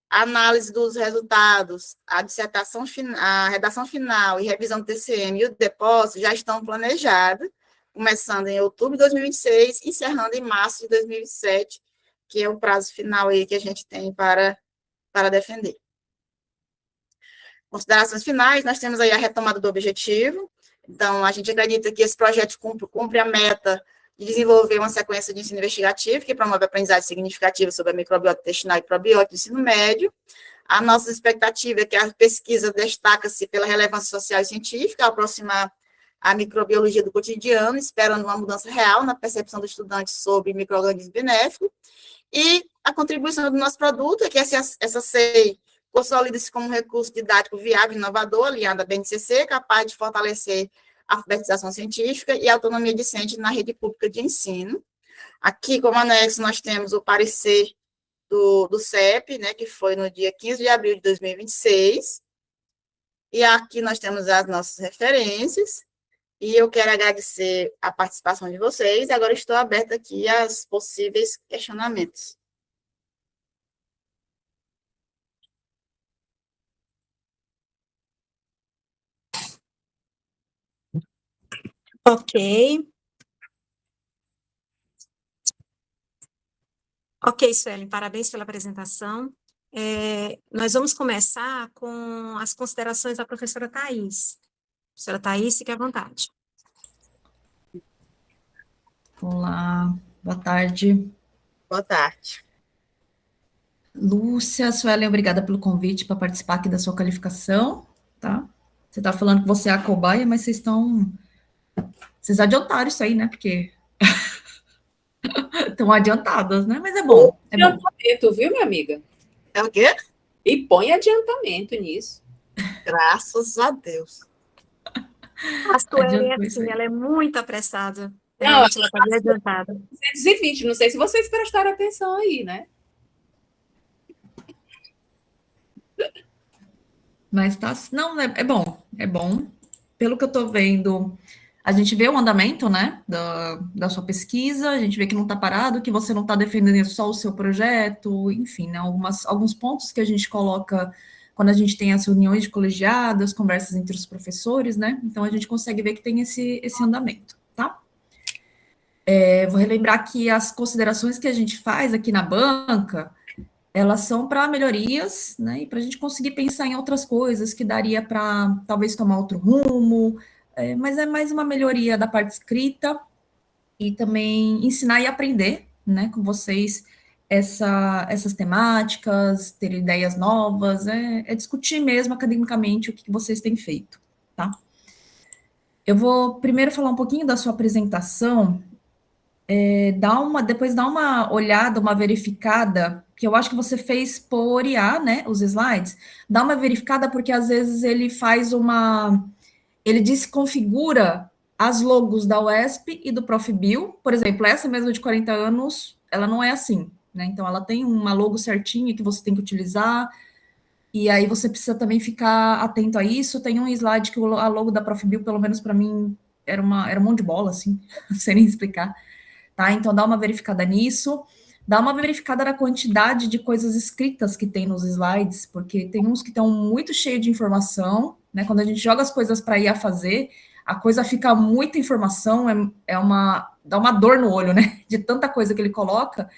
A análise dos resultados, a dissertação a redação final e revisão do TCM e o depósito já estão planejados, começando em outubro de 2026, encerrando em março de 2027, que é o prazo final aí que a gente tem para defender. Considerações finais, nós temos aí a retomada do objetivo. Então, a gente acredita que esse projeto cumpre a meta de desenvolver uma sequência de ensino investigativo que promove aprendizagem significativa sobre a microbiota intestinal e probiótica do ensino médio. A nossa expectativa é que a pesquisa destaca-se pela relevância social e científica, ao aproximar a microbiologia do cotidiano, esperando uma mudança real na percepção do estudante sobre micro-organismos benéficos. E a contribuição do nosso produto é que essa CEI consolida-se como um recurso didático viável e inovador, alinhado à BNCC, capaz de fortalecer a alfabetização científica e a autonomia discente na rede pública de ensino. Aqui, como anexo, nós temos o parecer do CEP, né, que foi no dia 15 de abril de 2026. E aqui nós temos as nossas referências. E eu quero agradecer a participação de vocês. Agora estou aberta aqui aos possíveis questionamentos. Ok. Ok, Suelen, parabéns pela apresentação. Nós vamos começar com as considerações da professora Thais. Professora Thais, fique à vontade. Olá, boa tarde. Boa tarde. Lúcia, Suelen, obrigada pelo convite para participar aqui da sua qualificação, tá? Você está falando que você é a cobaia, mas vocês adiantaram isso aí, né? Porque estão adiantadas, né? Mas é bom. É bom. Adiantamento, viu, minha amiga? É o quê? E põe adiantamento nisso. Graças a Deus. A Suelen é Adiantou isso assim, aí. ela é muito apressada. Não, Geralmente ela está bem adiantada. 220, não sei se vocês prestaram atenção aí, né? Mas tá. Não, é bom, é bom. Pelo que eu tô vendo, a gente vê o andamento, né, da sua pesquisa, a gente vê que não tá parado, que você não tá defendendo só o seu projeto, enfim, né, alguns pontos que a gente coloca quando a gente tem as reuniões de colegiado, as conversas entre os professores, né, então a gente consegue ver que tem esse andamento, tá? Vou relembrar que as considerações que a gente faz aqui na banca, elas são para melhorias, né, e para a gente conseguir pensar em outras coisas que daria para talvez tomar outro rumo, mas é mais uma melhoria da parte escrita e também ensinar e aprender, né, com vocês essas temáticas, ter ideias novas, é discutir mesmo academicamente o que vocês têm feito, tá? Eu vou primeiro falar um pouquinho da sua apresentação, depois dá uma olhada, uma verificada, que eu acho que você fez por IA, né, os slides, dá uma verificada porque às vezes ele desconfigura as logos da UESP e do Profibio, por exemplo, essa mesma de 40 anos, ela não é assim, né, então ela tem uma logo certinha que você tem que utilizar, e aí você precisa também ficar atento a isso. Tem um slide que a logo da Profibio, pelo menos para mim, era um monte de bola, assim, não sei nem explicar. Tá? Então, dá uma verificada nisso, dá uma verificada na quantidade de coisas escritas que tem nos slides, porque tem uns que estão muito cheios de informação, né? Quando a gente joga as coisas para ir a fazer, a coisa fica muita informação, dá uma dor no olho, né? De tanta coisa que ele coloca,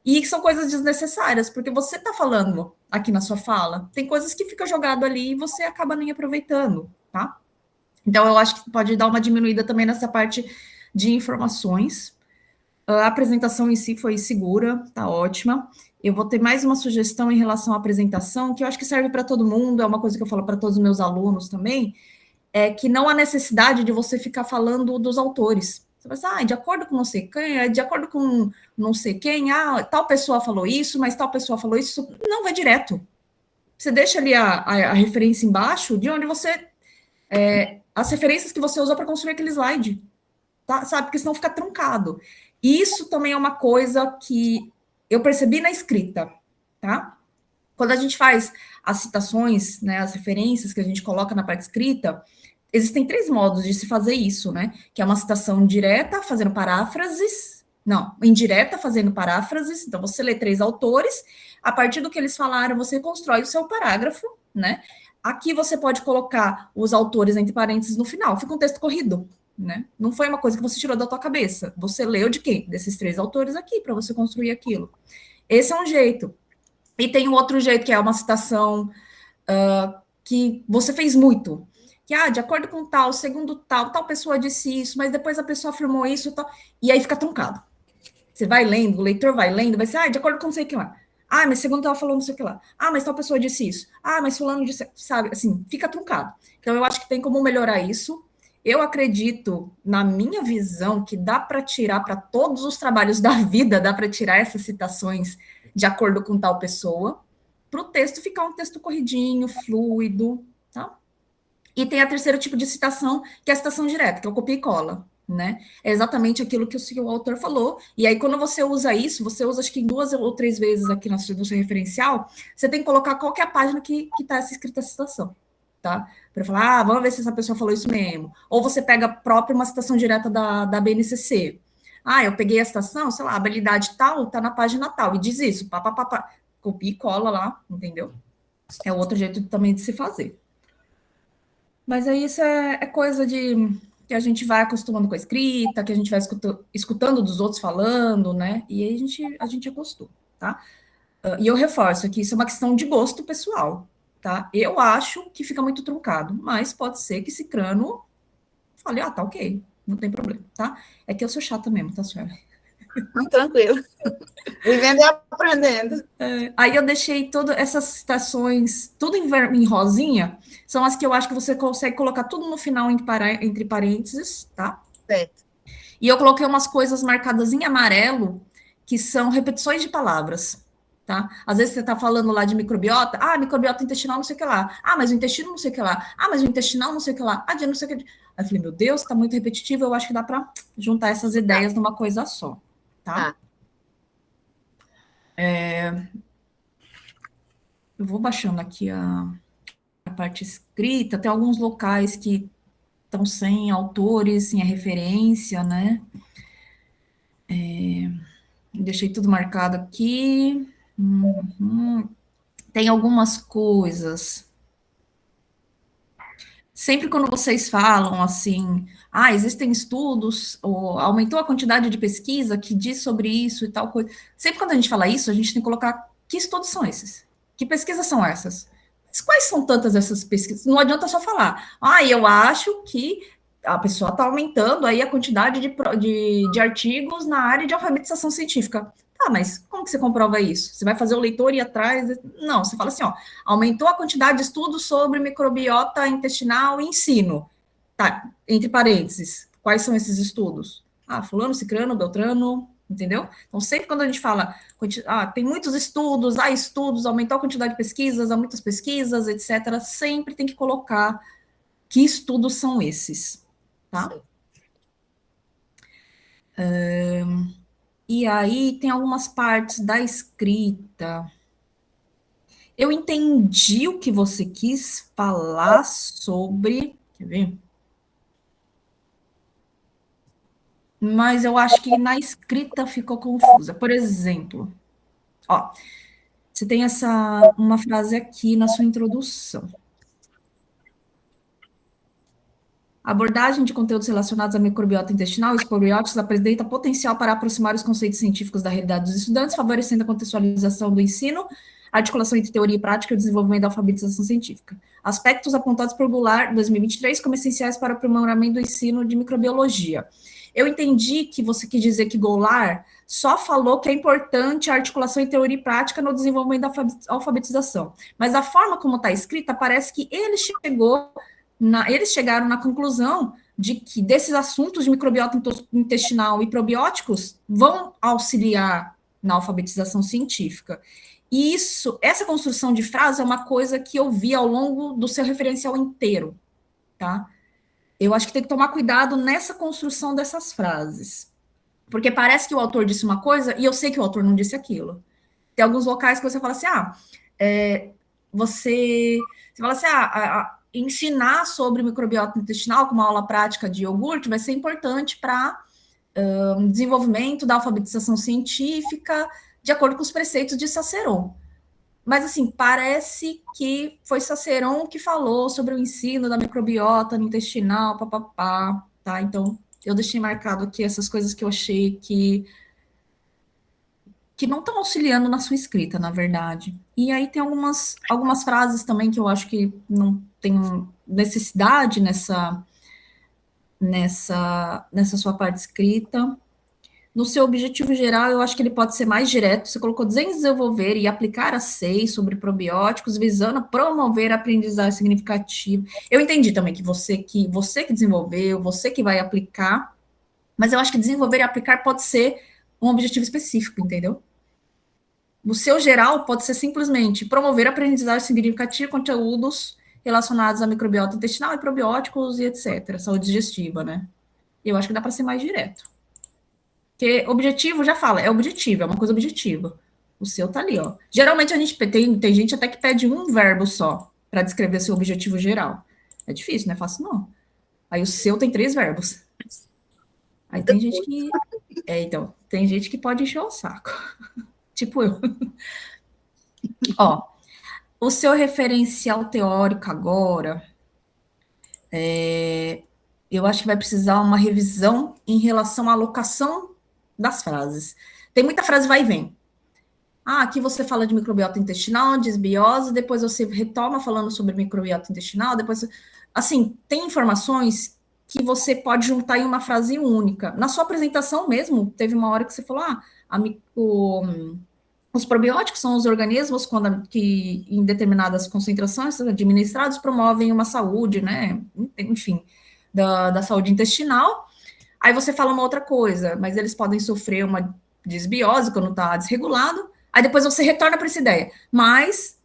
e são coisas desnecessárias, porque você está falando aqui na sua fala, tem coisas que fica jogado ali e você acaba nem aproveitando, tá? Então, eu acho que pode dar uma diminuída também nessa parte de informações. A apresentação em si foi segura, tá ótima. Eu vou ter mais uma sugestão em relação à apresentação, que eu acho que serve para todo mundo, é uma coisa que eu falo para todos os meus alunos também, é que não há necessidade de você ficar falando dos autores. Você vai dizer, de acordo com não sei quem, de acordo com não sei quem, tal pessoa falou isso, mas tal pessoa falou isso. Não, vai direto. Você deixa ali a referência embaixo de onde você... as referências que você usou para construir aquele slide. Tá? Sabe? Porque senão fica truncado. Isso também é uma coisa que eu percebi na escrita, tá? Quando a gente faz as citações, né, as referências que a gente coloca na parte escrita, existem 3 modos de se fazer isso, né? Que é uma citação direta, fazendo paráfrases, não, indireta, fazendo paráfrases, então você lê 3 autores, a partir do que eles falaram, você constrói o seu parágrafo, né? Aqui você pode colocar os autores entre parênteses no final, fica um texto corrido, né? Não foi uma coisa que você tirou da tua cabeça. Você leu de quem? Desses 3 autores aqui, para você construir aquilo. Esse é um jeito. E tem um outro jeito, que é uma citação que você fez muito. Que, de acordo com tal, segundo tal pessoa disse isso, mas depois a pessoa afirmou isso, tal, e aí fica truncado. Você vai lendo, o leitor vai lendo, vai ser, de acordo com não sei o que lá. Mas segundo ela falou não sei o que lá. Mas tal pessoa disse isso. Mas fulano disse, sabe, assim, fica truncado. Então, eu acho que tem como melhorar isso. Eu acredito, na minha visão, que dá para tirar para todos os trabalhos da vida, dá para tirar essas citações de acordo com tal pessoa, para o texto ficar um texto corridinho, fluido, tá? E tem a terceiro tipo de citação, que é a citação direta, que é o copia e cola, né? É exatamente aquilo que o autor falou, e aí quando você usa isso, você usa acho que 2 ou 3 vezes aqui no seu referencial, você tem que colocar qual que é a página que está essa escrita a citação, tá? Para falar, vamos ver se essa pessoa falou isso mesmo. Ou você pega própria uma citação direta da BNCC. Eu peguei a citação, sei lá, a habilidade tal, tá na página tal, e diz isso, pá. Copia e cola lá, entendeu? É outro jeito também de se fazer. Mas aí isso é coisa que a gente vai acostumando com a escrita, que a gente vai escutando dos outros falando, né? E aí a gente acostuma, tá? E eu reforço aqui, isso é uma questão de gosto pessoal, tá? Eu acho que fica muito truncado, mas pode ser que esse crânio fale, tá ok, não tem problema, tá? É que eu sou chata mesmo, tá, senhora? Tranquilo. Vivendo e aprendendo. Aí eu deixei todas essas citações, tudo em rosinha, são as que eu acho que você consegue colocar tudo no final entre parênteses, tá? Certo. E eu coloquei umas coisas marcadas em amarelo, que são repetições de palavras, tá? Às vezes você está falando lá de microbiota, microbiota intestinal não sei o que lá, mas o intestino não sei o que lá, mas o intestinal não sei o que lá, de não sei o que. Aí eu falei, meu Deus, está muito repetitivo, eu acho que dá para juntar essas ideias numa coisa só, tá? Eu vou baixando aqui a parte escrita, tem alguns locais que estão sem autores, sem a referência, né? Deixei tudo marcado aqui. Tem algumas coisas. Sempre quando vocês falam assim, existem estudos, ou aumentou a quantidade de pesquisa que diz sobre isso e tal coisa. Sempre quando a gente fala isso, a gente tem que colocar que estudos são esses? Que pesquisas são essas? Mas quais são tantas essas pesquisas? Não adianta só falar, eu acho que a pessoa está aumentando aí a quantidade de artigos na área de alfabetização científica. Mas como que você comprova isso? Você vai fazer o leitor ir atrás? Não, você fala assim, aumentou a quantidade de estudos sobre microbiota intestinal e ensino. Tá, entre parênteses, quais são esses estudos? Fulano, cicrano, beltrano, entendeu? Então, sempre quando a gente fala, tem muitos estudos, estudos, aumentou a quantidade de pesquisas, há muitas pesquisas, etc., sempre tem que colocar que estudos são esses, tá? E aí tem algumas partes da escrita. Eu entendi o que você quis falar sobre. Quer ver? Mas eu acho que na escrita ficou confusa. Por exemplo, você tem uma frase aqui na sua introdução. A abordagem de conteúdos relacionados à microbiota intestinal e os probióticos apresenta potencial para aproximar os conceitos científicos da realidade dos estudantes, favorecendo a contextualização do ensino, a articulação entre teoria e prática e o desenvolvimento da alfabetização científica. Aspectos apontados por Goulart, 2023, como essenciais para o aprimoramento do ensino de microbiologia. Eu entendi que você quis dizer que Goulart só falou que é importante a articulação entre teoria e prática no desenvolvimento da alfabetização. Mas a forma como está escrita, parece que eles chegaram na conclusão de que desses assuntos de microbiota intestinal e probióticos vão auxiliar na alfabetização científica. E essa construção de frase é uma coisa que eu vi ao longo do seu referencial inteiro, tá? Eu acho que tem que tomar cuidado nessa construção dessas frases. Porque parece que o autor disse uma coisa e eu sei que o autor não disse aquilo. Tem alguns locais que você fala assim, você fala assim, ensinar sobre microbiota intestinal com uma aula prática de iogurte vai ser importante para desenvolvimento da alfabetização científica de acordo com os preceitos de Cicerón. Mas, assim, parece que foi Cicerón que falou sobre o ensino da microbiota intestinal, tá? Então, eu deixei marcado aqui essas coisas que eu achei que não estão auxiliando na sua escrita, na verdade. E aí tem algumas frases também que eu acho que não tem necessidade nessa sua parte escrita. No seu objetivo geral, eu acho que ele pode ser mais direto. Você colocou desenvolver e aplicar a SEI sobre probióticos, visando promover a aprendizagem significativa. Eu entendi também que você que desenvolveu, você que vai aplicar, mas eu acho que desenvolver e aplicar pode ser um objetivo específico, entendeu? O seu geral pode ser simplesmente promover a aprendizagem significativa de conteúdos relacionados à microbiota intestinal e probióticos e etc. Saúde digestiva, né? Eu acho que dá para ser mais direto. Porque objetivo, já fala, é objetivo, é uma coisa objetiva. O seu tá ali, ó. Geralmente a gente tem gente até que pede um verbo só para descrever seu objetivo geral. É difícil, não é fácil, não. Aí o seu tem 3 verbos. Aí tem gente que... então, tem gente que pode encher o saco. Tipo eu. O seu referencial teórico agora, eu acho que vai precisar uma revisão em relação à alocação das frases. Tem muita frase vai e vem. Aqui você fala de microbiota intestinal, desbiose, depois você retoma falando sobre microbiota intestinal, depois... Assim, tem informações que você pode juntar em uma frase única. Na sua apresentação mesmo, teve uma hora que você falou, os probióticos são os organismos que em determinadas concentrações administrados promovem uma saúde, né? Enfim, da saúde intestinal. Aí você fala uma outra coisa, mas eles podem sofrer uma desbiose quando está desregulado. Aí depois você retorna para essa ideia. Mas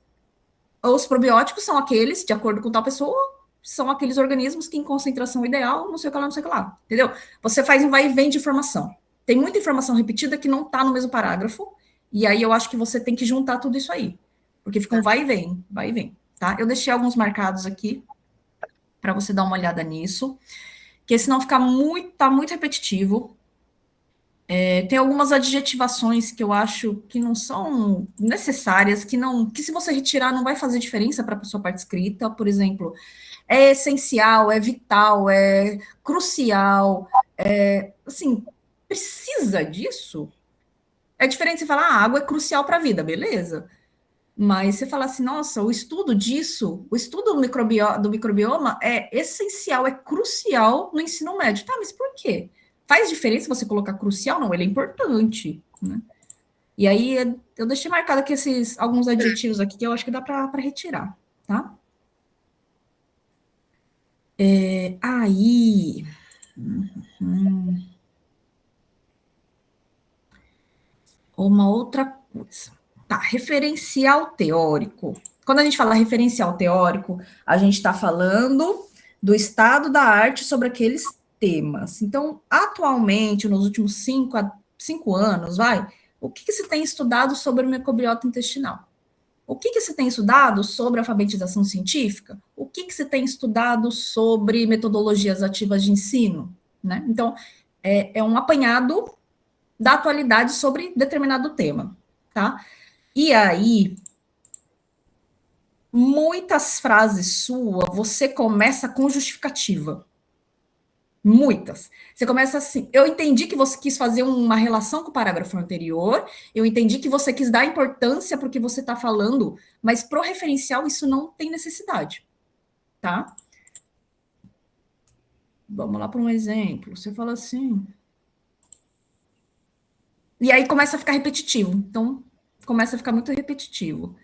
os probióticos são aqueles, de acordo com tal pessoa, são aqueles organismos que em concentração ideal, não sei o que lá, não sei o que lá, entendeu? Você faz um vai e vem de informação. Tem muita informação repetida que não está no mesmo parágrafo, e aí eu acho que você tem que juntar tudo isso aí, porque fica um vai e vem, tá? Eu deixei alguns marcados aqui, para você dar uma olhada nisso, que senão fica tá muito repetitivo. Tem algumas adjetivações que eu acho que não são necessárias, que se você retirar não vai fazer diferença para a sua parte escrita. Por exemplo, é essencial, é vital, é crucial, assim, precisa disso? É diferente você falar, a água é crucial para a vida, beleza. Mas você fala assim, nossa, o estudo disso, o estudo do microbioma é essencial, é crucial no ensino médio. Tá, mas por quê? Faz diferença você colocar crucial? Não, ele é importante, né? E aí eu deixei marcado aqui alguns adjetivos aqui que eu acho que dá para retirar, tá? Aí. Uma outra coisa. Tá, referencial teórico. Quando a gente fala referencial teórico, a gente está falando do estado da arte sobre aqueles temas. Então, atualmente, nos últimos 5 anos, o que se tem estudado sobre o microbiota intestinal? O que se tem estudado sobre alfabetização científica? O que se tem estudado sobre metodologias ativas de ensino? Né? Então, é um apanhado da atualidade sobre determinado tema, tá? E aí, muitas frases suas, você começa com justificativa. Muitas. Você começa assim, eu entendi que você quis fazer uma relação com o parágrafo anterior, eu entendi que você quis dar importância para o que você está falando, mas pro referencial isso não tem necessidade, tá? Vamos lá para um exemplo. Você fala assim... E aí começa a ficar repetitivo. Então, começa a ficar muito repetitivo.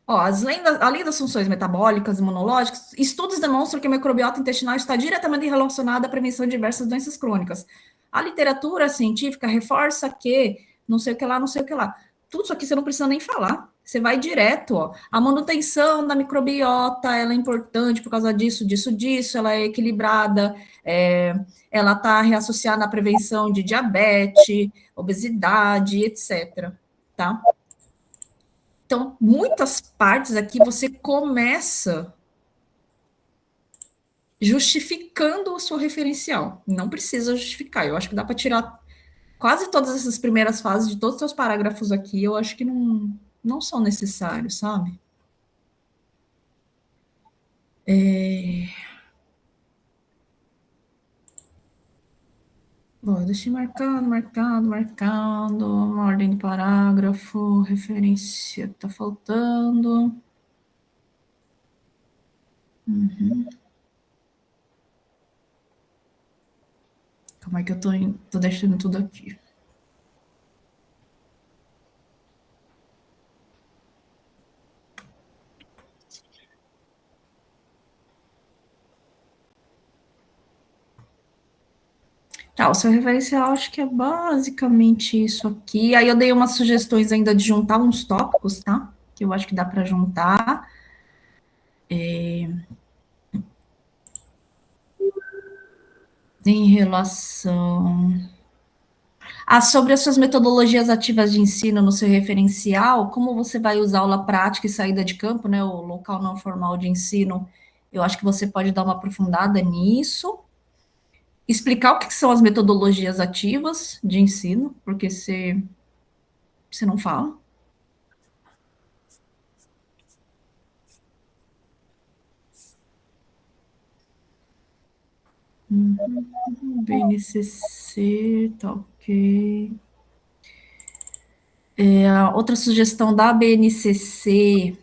Ó, além das funções metabólicas e imunológicas, estudos demonstram que a microbiota intestinal está diretamente relacionada à prevenção de diversas doenças crônicas. A literatura científica reforça que não sei o que lá, não sei o que lá. Tudo isso aqui você não precisa nem falar. Você vai direto, ó. A manutenção da microbiota, ela é importante por causa disso, disso, disso, ela é equilibrada, ela está reassociada à prevenção de diabetes, obesidade, etc. Tá? Então, muitas partes aqui você começa justificando o seu referencial. Não precisa justificar. Eu acho que dá para tirar quase todas essas primeiras fases de todos os seus parágrafos aqui. Eu acho que não são necessários, sabe? Bom, eu deixei marcado. Uma ordem de parágrafo, referência tá faltando. Como é que eu tô deixando tudo aqui? Tá, o seu referencial acho que é basicamente isso aqui. Aí eu dei umas sugestões ainda de juntar uns tópicos, tá? Que eu acho que dá para juntar. Em relação... sobre as suas metodologias ativas de ensino no seu referencial, como você vai usar aula prática e saída de campo, né? O local não formal de ensino, eu acho que você pode dar uma aprofundada nisso. Explicar o que são as metodologias ativas de ensino, porque você não fala. BNCC, tá ok. Outra sugestão da BNCC,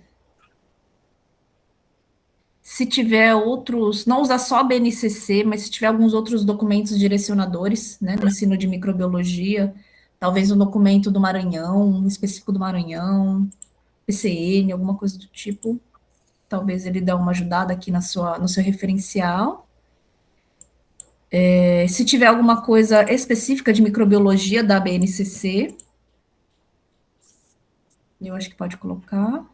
se tiver outros, não usar só a BNCC, mas se tiver alguns outros documentos direcionadores, né, no ensino de microbiologia, talvez um documento do Maranhão, um específico do Maranhão, PCN, alguma coisa do tipo, talvez ele dê uma ajudada aqui no seu referencial. Se tiver alguma coisa específica de microbiologia da BNCC, eu acho que pode colocar.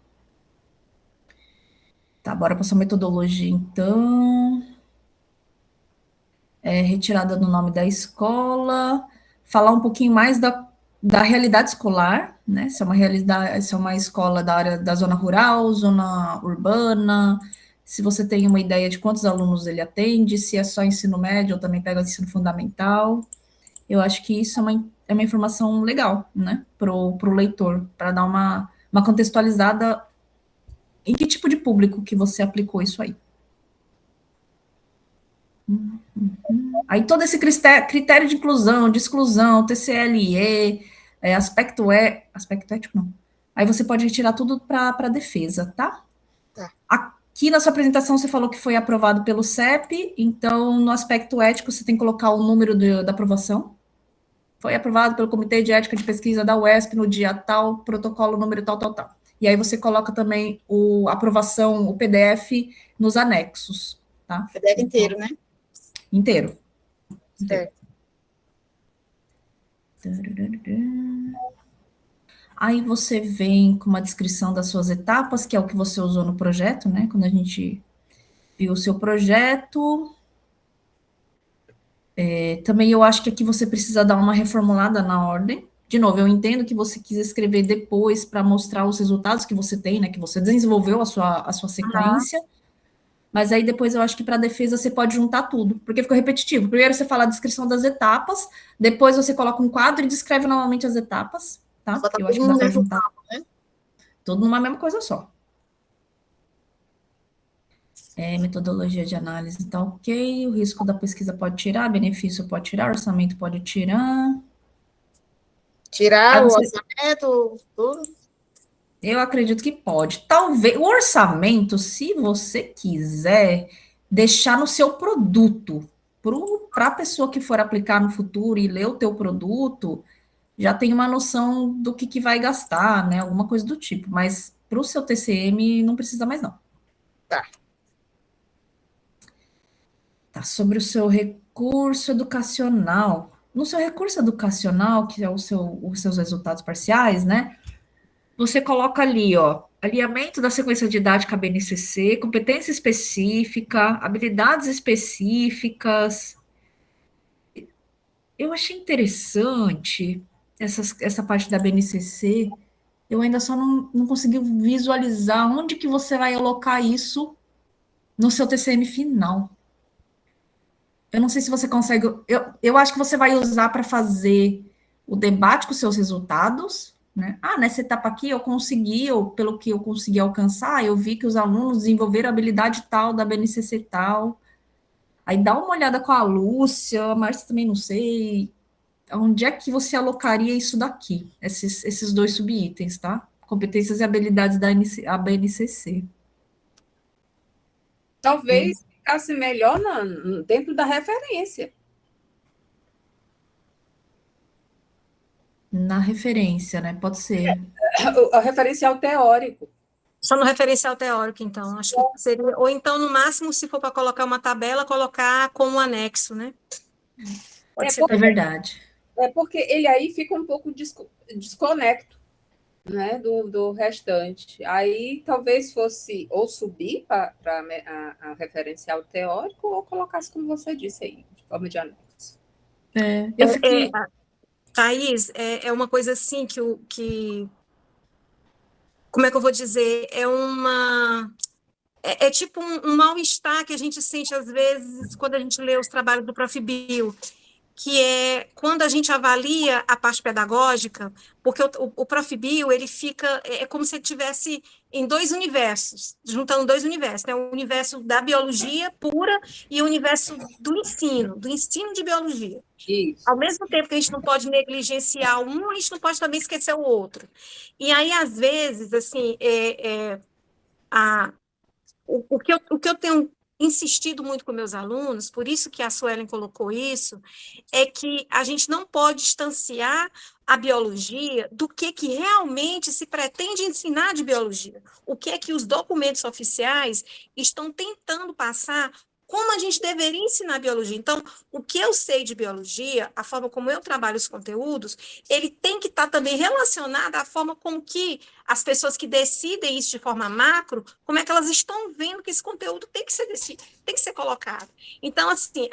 Tá, bora para sua metodologia, então. Retirada do nome da escola. Falar um pouquinho mais da realidade escolar, né? Se é uma escola da área da zona rural, zona urbana, se você tem uma ideia de quantos alunos ele atende, se é só ensino médio ou também pega ensino fundamental. Eu acho que isso é uma informação legal, né, pro leitor, para dar uma contextualizada em que tipo de público que você aplicou isso aí. Aí todo esse critério de inclusão, de exclusão, TCLE, aspecto ético não. Aí você pode retirar tudo para a defesa, tá? Tá. Aqui na sua apresentação você falou que foi aprovado pelo CEP, então no aspecto ético você tem que colocar o número da aprovação. Foi aprovado pelo Comitê de Ética de Pesquisa da UESP no dia tal, protocolo número tal, tal, tal. E aí você coloca também a aprovação, o PDF nos anexos, tá? PDF inteiro, né? Inteiro. Certo. Aí você vem com uma descrição das suas etapas, que é o que você usou no projeto, né? Quando a gente viu o seu projeto. Também eu acho que aqui você precisa dar uma reformulada na ordem. De novo, eu entendo que você quis escrever depois para mostrar os resultados que você tem, né? Que você desenvolveu a sua sequência. Mas aí depois eu acho que para a defesa você pode juntar tudo, porque ficou repetitivo. Primeiro você fala a descrição das etapas, depois você coloca um quadro e descreve novamente as etapas, tá? Só tá Eu acho que tudo dá no para mesmo juntar né? tudo numa mesma coisa só. Metodologia de análise tá ok, o risco da pesquisa pode tirar, benefício pode tirar, orçamento pode tirar. Tirar Aí o você- orçamento, tudo. Eu acredito que pode. Talvez o orçamento, se você quiser deixar no seu produto, para a pessoa que for aplicar no futuro e ler o teu produto, já tem uma noção do que vai gastar, né? Alguma coisa do tipo. Mas para o seu TCM não precisa mais, não. Tá. Tá, sobre o seu recurso educacional. No seu recurso educacional, que é os seus resultados parciais, né? Você coloca ali, ó, alinhamento da sequência didática BNCC, competência específica, habilidades específicas. Eu achei interessante essa parte da BNCC. Eu ainda só não consegui visualizar onde que você vai alocar isso no seu TCM final. Eu não sei se você consegue. Eu acho que você vai usar para fazer o debate com seus resultados, né? Nessa etapa aqui eu consegui, ou pelo que eu consegui alcançar, eu vi que os alunos desenvolveram a habilidade tal da BNCC tal. Aí dá uma olhada com a Lúcia, a Márcia também não sei. Onde é que você alocaria isso daqui? Esses dois subitens, tá? Competências e habilidades da BNCC. Talvez ficasse melhor dentro da referência. Na referência, né? Pode ser. O referencial teórico. Só no referencial teórico, então, acho que seria, ou então, no máximo, se for para colocar uma tabela, colocar como anexo, né? Pode ser É verdade. É porque ele aí fica um pouco desconecto, né, do restante. Aí talvez fosse ou subir para a referencial teórico ou colocasse, como você disse aí, de forma de anexo. Eu fiquei. Thaís, é uma coisa assim que como é que eu vou dizer? É tipo um mal-estar que a gente sente, às vezes, quando a gente lê os trabalhos do Prof. Bill, que é quando a gente avalia a parte pedagógica, porque o Prof. Bill, ele fica, é como se ele estivesse em dois universos, juntando dois universos, né? O universo da biologia pura e o universo do ensino de biologia. Isso. Ao mesmo tempo que a gente não pode negligenciar um, a gente não pode também esquecer o outro. E aí, às vezes, assim, o que eu tenho insistido muito com meus alunos, por isso que a Suelen colocou isso, é que a gente não pode distanciar a biologia do que realmente se pretende ensinar de biologia. O que é que os documentos oficiais estão tentando passar como a gente deveria ensinar biologia. Então, o que eu sei de biologia, a forma como eu trabalho os conteúdos, ele tem que estar também relacionado à forma como que as pessoas que decidem isso de forma macro, como é que elas estão vendo que esse conteúdo tem que ser colocado. Então, assim,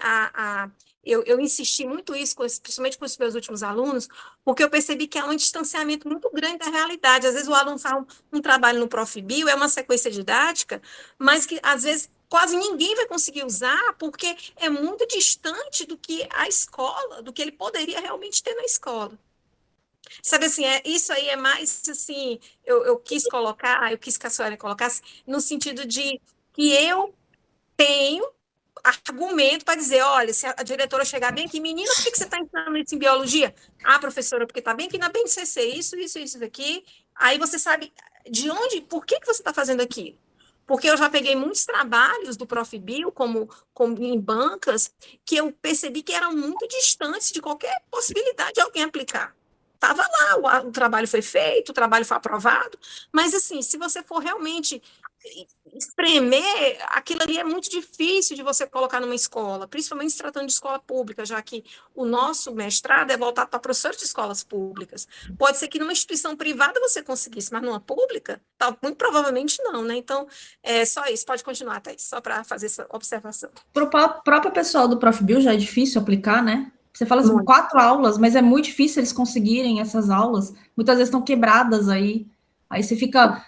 eu insisti muito isso, principalmente com os meus últimos alunos, porque eu percebi que há um distanciamento muito grande da realidade. Às vezes o aluno faz um trabalho no Profibio, é uma sequência didática, mas que, às vezes, quase ninguém vai conseguir usar, porque é muito distante do que a escola, do que ele poderia realmente ter na escola. Sabe assim, isso aí é mais assim, eu quis que a senhora colocasse, no sentido de que eu tenho argumento para dizer, olha, se a diretora chegar bem aqui, menina, por que você está ensinando isso em biologia? Ah, professora, porque está bem aqui na BNCC, isso aqui. Aí você sabe de onde, por que você está fazendo aqui? Porque eu já peguei muitos trabalhos do Profibio, como em bancas, que eu percebi que eram muito distantes de qualquer possibilidade de alguém aplicar. Estava lá, o trabalho foi feito, o trabalho foi aprovado, mas assim, se você for realmente espremer, aquilo ali é muito difícil de você colocar numa escola, principalmente se tratando de escola pública, já que o nosso mestrado é voltado para professores de escolas públicas. Pode ser que numa instituição privada você conseguisse, mas numa pública, muito provavelmente não, né? Então, é só isso. Pode continuar, Thaís, só para fazer essa observação. Para o próprio pessoal do Profibio já é difícil aplicar, né? Você fala assim, Muito. 4 aulas, mas é muito difícil eles conseguirem essas aulas. Muitas vezes estão quebradas aí. Aí você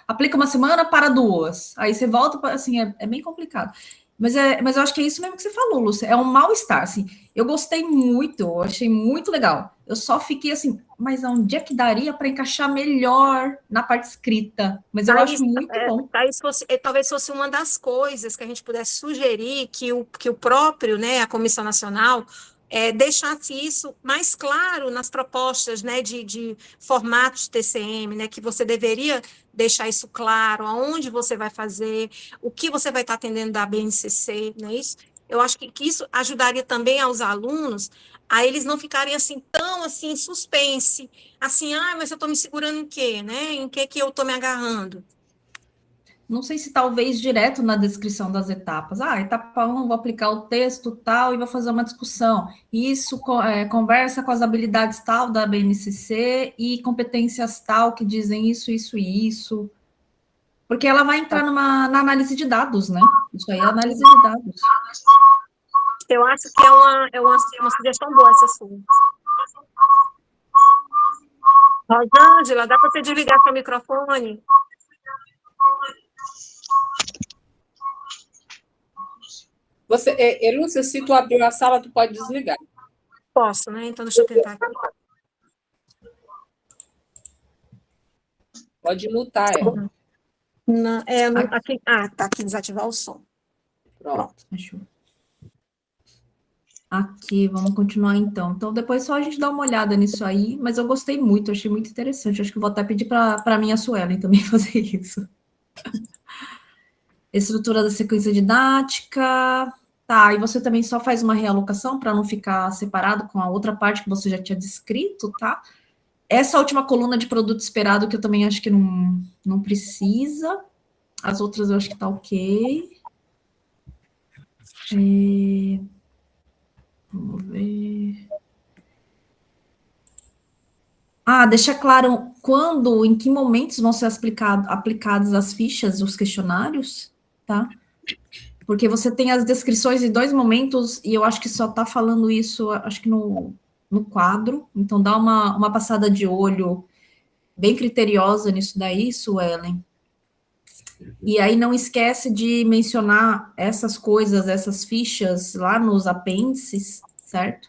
aplica uma semana, para 2. Aí você volta, assim, é bem complicado. Mas eu acho que é isso mesmo que você falou, Lúcia. É um mal-estar, assim. Eu gostei muito, eu achei muito legal. Eu só fiquei assim, mas onde é que daria para encaixar melhor na parte escrita? Mas eu acho muito bom. Talvez fosse uma das coisas que a gente pudesse sugerir que o próprio, né, a Comissão Nacional, deixasse isso mais claro nas propostas, né, de formato de TCM, né, que você deveria deixar isso claro, aonde você vai fazer, o que você vai estar atendendo da BNCC, não é isso? Eu acho que isso ajudaria também aos alunos a eles não ficarem assim tão assim em suspense, assim, mas eu estou me segurando em quê, né? Em que eu estou me agarrando? Não sei se talvez direto na descrição das etapas. Etapa 1, vou aplicar o texto tal e vou fazer uma discussão. Isso conversa com as habilidades tal da BNCC e competências tal que dizem isso, isso e isso. Porque ela vai entrar na análise de dados, né? Isso aí é análise de dados. Eu acho que é uma sugestão boa essa sua. Rosângela, dá para você desligar seu microfone? Lúcia, se tu abriu a sala, tu pode desligar. Posso, né? Então, deixa eu tentar aqui. Pode mutar ela. Não, aqui, tá aqui, desativar o som. Pronto. Fechou. Aqui, vamos continuar então. Então, depois só a gente dá uma olhada nisso aí, mas eu gostei muito, achei muito interessante. Acho que vou até pedir para a minha Suelen também fazer isso. Estrutura da sequência didática. Tá, e você também só faz uma realocação para não ficar separado com a outra parte que você já tinha descrito, tá? Essa última coluna de produto esperado, que eu também acho que não precisa. As outras eu acho que tá ok. Vamos ver. Deixa claro quando, em que momentos vão ser aplicadas as fichas, os questionários, tá? Porque você tem as descrições em 2 momentos, e eu acho que só está falando isso, acho que no quadro. Então, dá uma passada de olho bem criteriosa nisso daí, Suelen. E aí, não esquece de mencionar essas coisas, essas fichas lá nos apêndices, certo?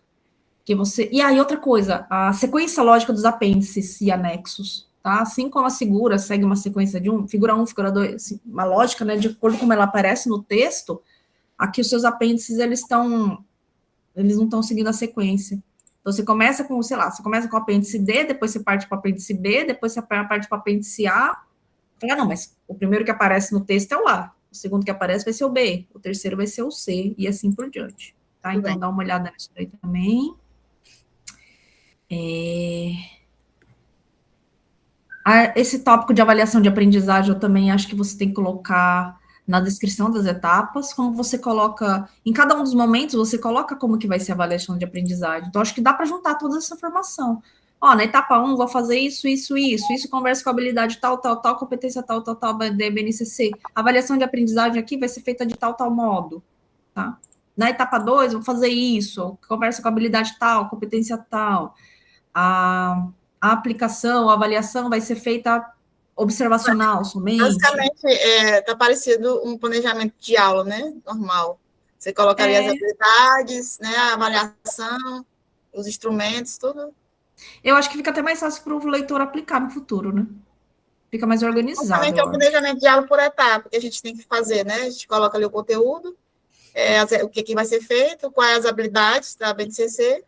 E aí, outra coisa, a sequência lógica dos apêndices e anexos, tá? Assim como a figura segue uma sequência de figura 1, figura 2, assim, uma lógica, né, de acordo com como ela aparece no texto, aqui os seus apêndices, eles não estão seguindo a sequência. Então, você começa com, sei lá, você começa com o apêndice D, depois você parte para o apêndice B, depois você parte para o apêndice A. Não, mas o primeiro que aparece no texto é o A, o segundo que aparece vai ser o B, o terceiro vai ser o C, e assim por diante, tá? Então, dá uma olhada nisso daí também. Esse tópico de avaliação de aprendizagem, eu também acho que você tem que colocar na descrição das etapas, como você coloca, em cada um dos momentos, você coloca como que vai ser a avaliação de aprendizagem. Então, acho que dá para juntar toda essa informação. Ó, na etapa 1, vou fazer isso conversa com habilidade tal, competência tal, BNCC. A avaliação de aprendizagem aqui vai ser feita de tal modo, tá? Na etapa 2, vou fazer isso, conversa com habilidade tal, competência tal. A aplicação, a avaliação vai ser feita observacional somente. Basicamente, está parecido um planejamento de aula, né? Normal. Você colocaria as habilidades, né? A avaliação, os instrumentos, tudo. Eu acho que fica até mais fácil para o leitor aplicar no futuro, né? Fica mais organizado. Basicamente, é o planejamento de aula por etapa que a gente tem que fazer, né? A gente coloca ali o conteúdo, o que vai ser feito, quais as habilidades da BNCC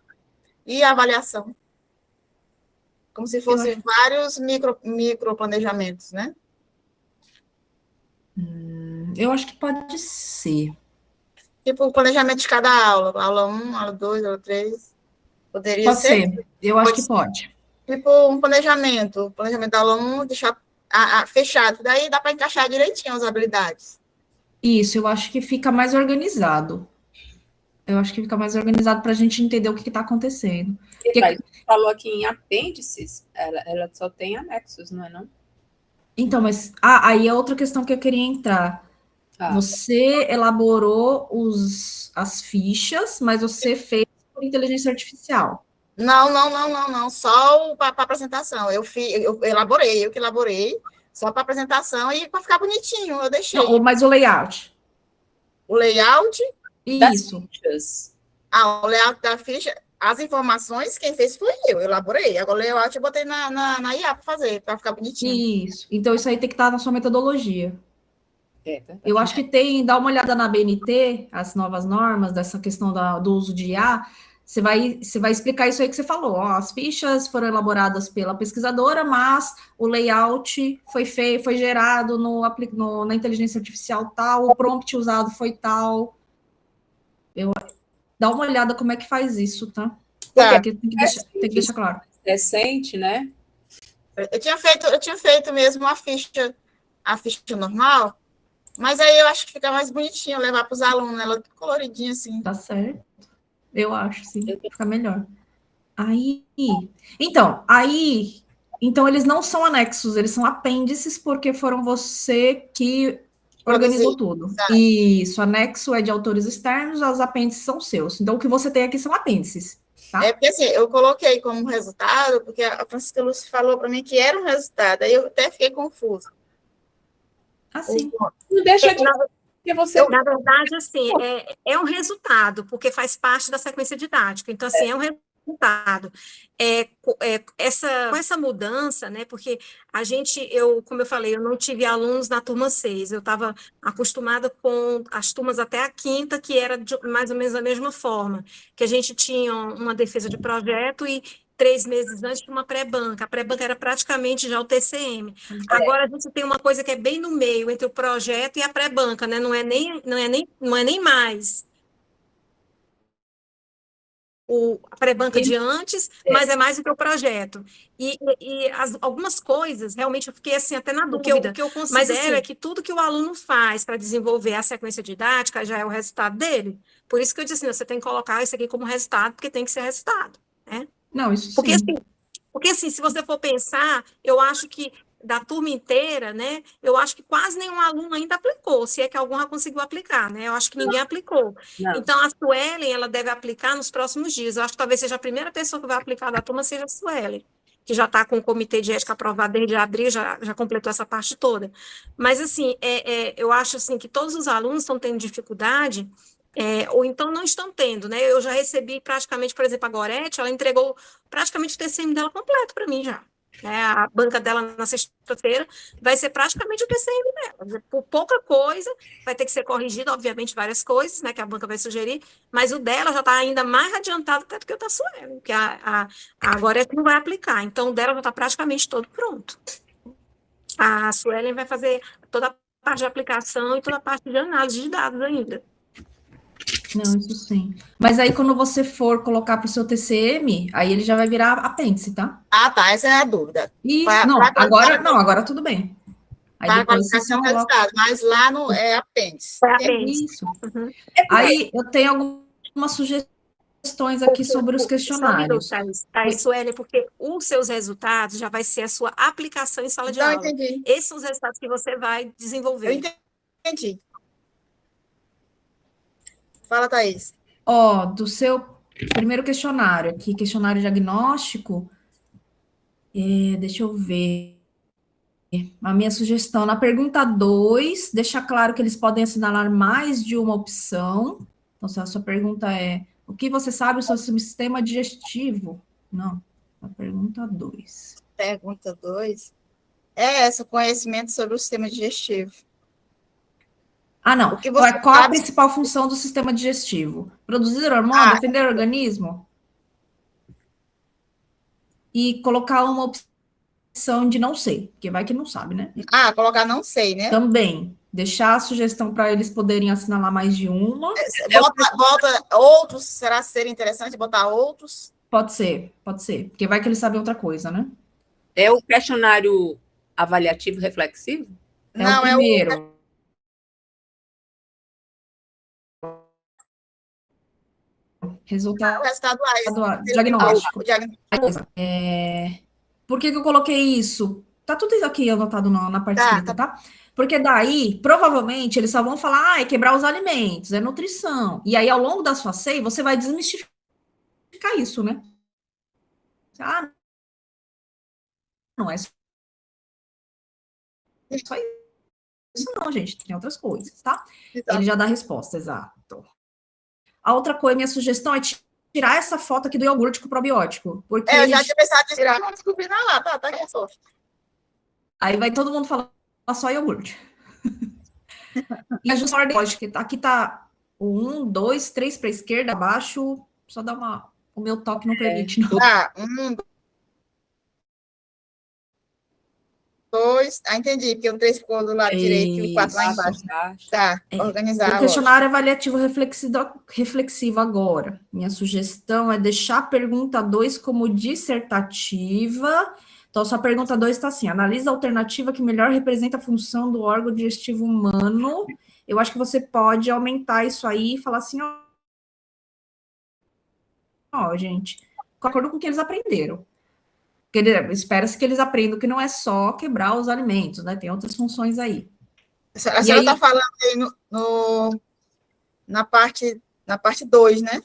e a avaliação. Como se fossem vários micro planejamentos, né? Eu acho que pode ser. Tipo o planejamento de cada aula. Aula 1, aula 2, aula 3. Poderia pode ser. Eu acho que pode. Tipo um planejamento. O planejamento da aula 1, deixar fechado. Daí dá para encaixar direitinho as habilidades. Isso, eu acho que fica mais organizado. Eu acho que fica mais organizado para a gente entender o que está acontecendo. Você falou aqui em apêndices, ela só tem anexos, não é não? Então, mas aí é outra questão que eu queria entrar. Você elaborou as fichas, mas você fez por inteligência artificial. Não. Só para apresentação. Eu elaborei, só para apresentação e para ficar bonitinho, eu deixei. Não, mas o layout? O layout? Isso. O layout da ficha, as informações, quem fez foi eu elaborei. Agora o layout eu botei na IA para fazer, para ficar bonitinho. Isso. Então, isso aí tem que estar na sua metodologia. Tá. Eu acho que dá uma olhada na BNT, as novas normas dessa questão do uso de IA, você vai explicar isso aí que você falou. Ó, as fichas foram elaboradas pela pesquisadora, mas o layout foi gerado na inteligência artificial tal, o prompt usado foi tal. Dá uma olhada como é que faz isso, tá? Porque tem que deixar claro. Recente, né? Eu tinha feito mesmo a ficha normal, mas aí eu acho que fica mais bonitinho levar para os alunos, ela coloridinha assim. Tá certo. Eu acho, sim. Fica melhor. Então eles não são anexos, eles são apêndices, porque foram você que organizou tudo. Sabe? Isso, anexo é de autores externos, os apêndices são seus. Então, o que você tem aqui são apêndices. Tá? Porque assim, eu coloquei como resultado, porque a Francisca Lúcia falou para mim que era um resultado, aí eu até fiquei confusa. Assim. Não deixa de... Na verdade, assim, é um resultado, porque faz parte da sequência didática. Então, assim, é um resultado. Com essa mudança, né? Porque como eu falei, eu não tive alunos na turma 6, eu estava acostumada com as turmas até a 5ª, que era mais ou menos da mesma forma, que a gente tinha uma defesa de projeto e 3 meses antes de uma pré-banca. A pré-banca era praticamente já o TCM. Agora a gente tem uma coisa que é bem no meio entre o projeto e a pré-banca, né? Não é nem mais a pré-banca de antes, mas é mais do que o projeto. E algumas coisas, realmente, eu fiquei assim, até na dúvida. O que eu considero é que tudo que o aluno faz para desenvolver a sequência didática já é o resultado dele. Por isso que eu disse assim, você tem que colocar isso aqui como resultado, porque tem que ser resultado, né? Não, isso sim. Porque assim, se você for pensar, eu acho que da turma inteira, né, eu acho que quase nenhum aluno ainda aplicou, se é que algum já conseguiu aplicar, né, eu acho que ninguém aplicou. Não. Então, a Suelen, ela deve aplicar nos próximos dias, eu acho que talvez seja a primeira pessoa que vai aplicar da turma, seja a Suelen, que já está com o comitê de ética aprovado desde abril, já completou essa parte toda. Mas, assim, eu acho assim, que todos os alunos estão tendo dificuldade, ou então não estão tendo, né? Eu já recebi praticamente, por exemplo, a Gorete, ela entregou praticamente o TCM dela completo para mim já. A banca dela na sexta-feira vai ser praticamente o TCM dela. Por pouca coisa, vai ter que ser corrigido, obviamente, várias coisas, né, que a banca vai sugerir, mas o dela já está ainda mais adiantado até do que o da Suelen, porque agora é que não vai aplicar. Então, o dela já está praticamente todo pronto. A Suelen vai fazer toda a parte de aplicação e toda a parte de análise de dados ainda. Não, isso sim. Mas aí, quando você for colocar para o seu TCM, aí ele já vai virar apêndice, tá? Ah, tá. Essa é a dúvida. Isso, agora tudo bem. Aí para a depois você qualificação do coloca resultado, mas lá no apêndice. Parabéns. isso. Uhum. Aí eu tenho algumas sugestões aqui sobre os Só um minuto, questionários. Thaís, Sueli, porque os seus resultados já vai ser a sua aplicação em sala de Então, aula. entendi. Esses são os resultados que você vai Eu desenvolver. entendi. Fala, Thaís. Ó, do seu primeiro questionário aqui, questionário diagnóstico, deixa eu ver. A minha sugestão, na pergunta 2, deixa claro que eles podem assinalar mais de uma opção. Então, se a sua pergunta é, o que você sabe sobre o seu sistema digestivo? Não, a pergunta 2. Pergunta 2. É essa, conhecimento sobre o sistema digestivo. Ah, não. O que você Qual a sabe... principal função do sistema digestivo? Produzir hormônio, defender o organismo? E colocar uma opção de não sei, porque vai que não sabe, né? Colocar não sei, né? Também, deixar a sugestão para eles poderem assinalar mais de uma. Bota outros, será ser interessante botar outros? Pode ser, porque vai que eles sabem outra coisa, né? É o questionário avaliativo reflexivo? É o Não, primeiro. o resultado Diagnóstico. o diagnóstico. Por que eu coloquei isso? Tá tudo isso aqui anotado na parte escrita, Tá. tá? Porque daí, provavelmente, eles só vão falar, é quebrar os alimentos, é nutrição. E aí, ao longo da sua CEI, você vai desmistificar isso, né? Ah, não é só isso não, gente. Tem outras coisas, tá? Então, Ele já dá a resposta, exato. A outra coisa, minha sugestão é tirar essa foto aqui do iogurte com probiótico. Porque eu já tinha pensado em tirar, não descobri lá. Tá aqui a foto. aí vai todo mundo falar só iogurte. E ajusta a ordem lógica. Aqui tá o 1, 2, 3 para a esquerda, abaixo. Só dá uma... O meu toque não permite, não. Tá, 2. Entendi, porque o 3 ficou do lado direito e o 4 lá embaixo. Tá, organizar. O questionário avaliativo reflexivo agora. Minha sugestão é deixar a pergunta 2 como dissertativa. Então, sua pergunta 2 está assim: analisa a alternativa que melhor representa a função do órgão digestivo humano. Eu acho que você pode aumentar isso aí e falar assim, ó, gente, de acordo com o que eles aprenderam. Espera-se que eles aprendam que não é só quebrar os alimentos, né? Tem outras funções aí. A senhora está falando aí na parte 2, né?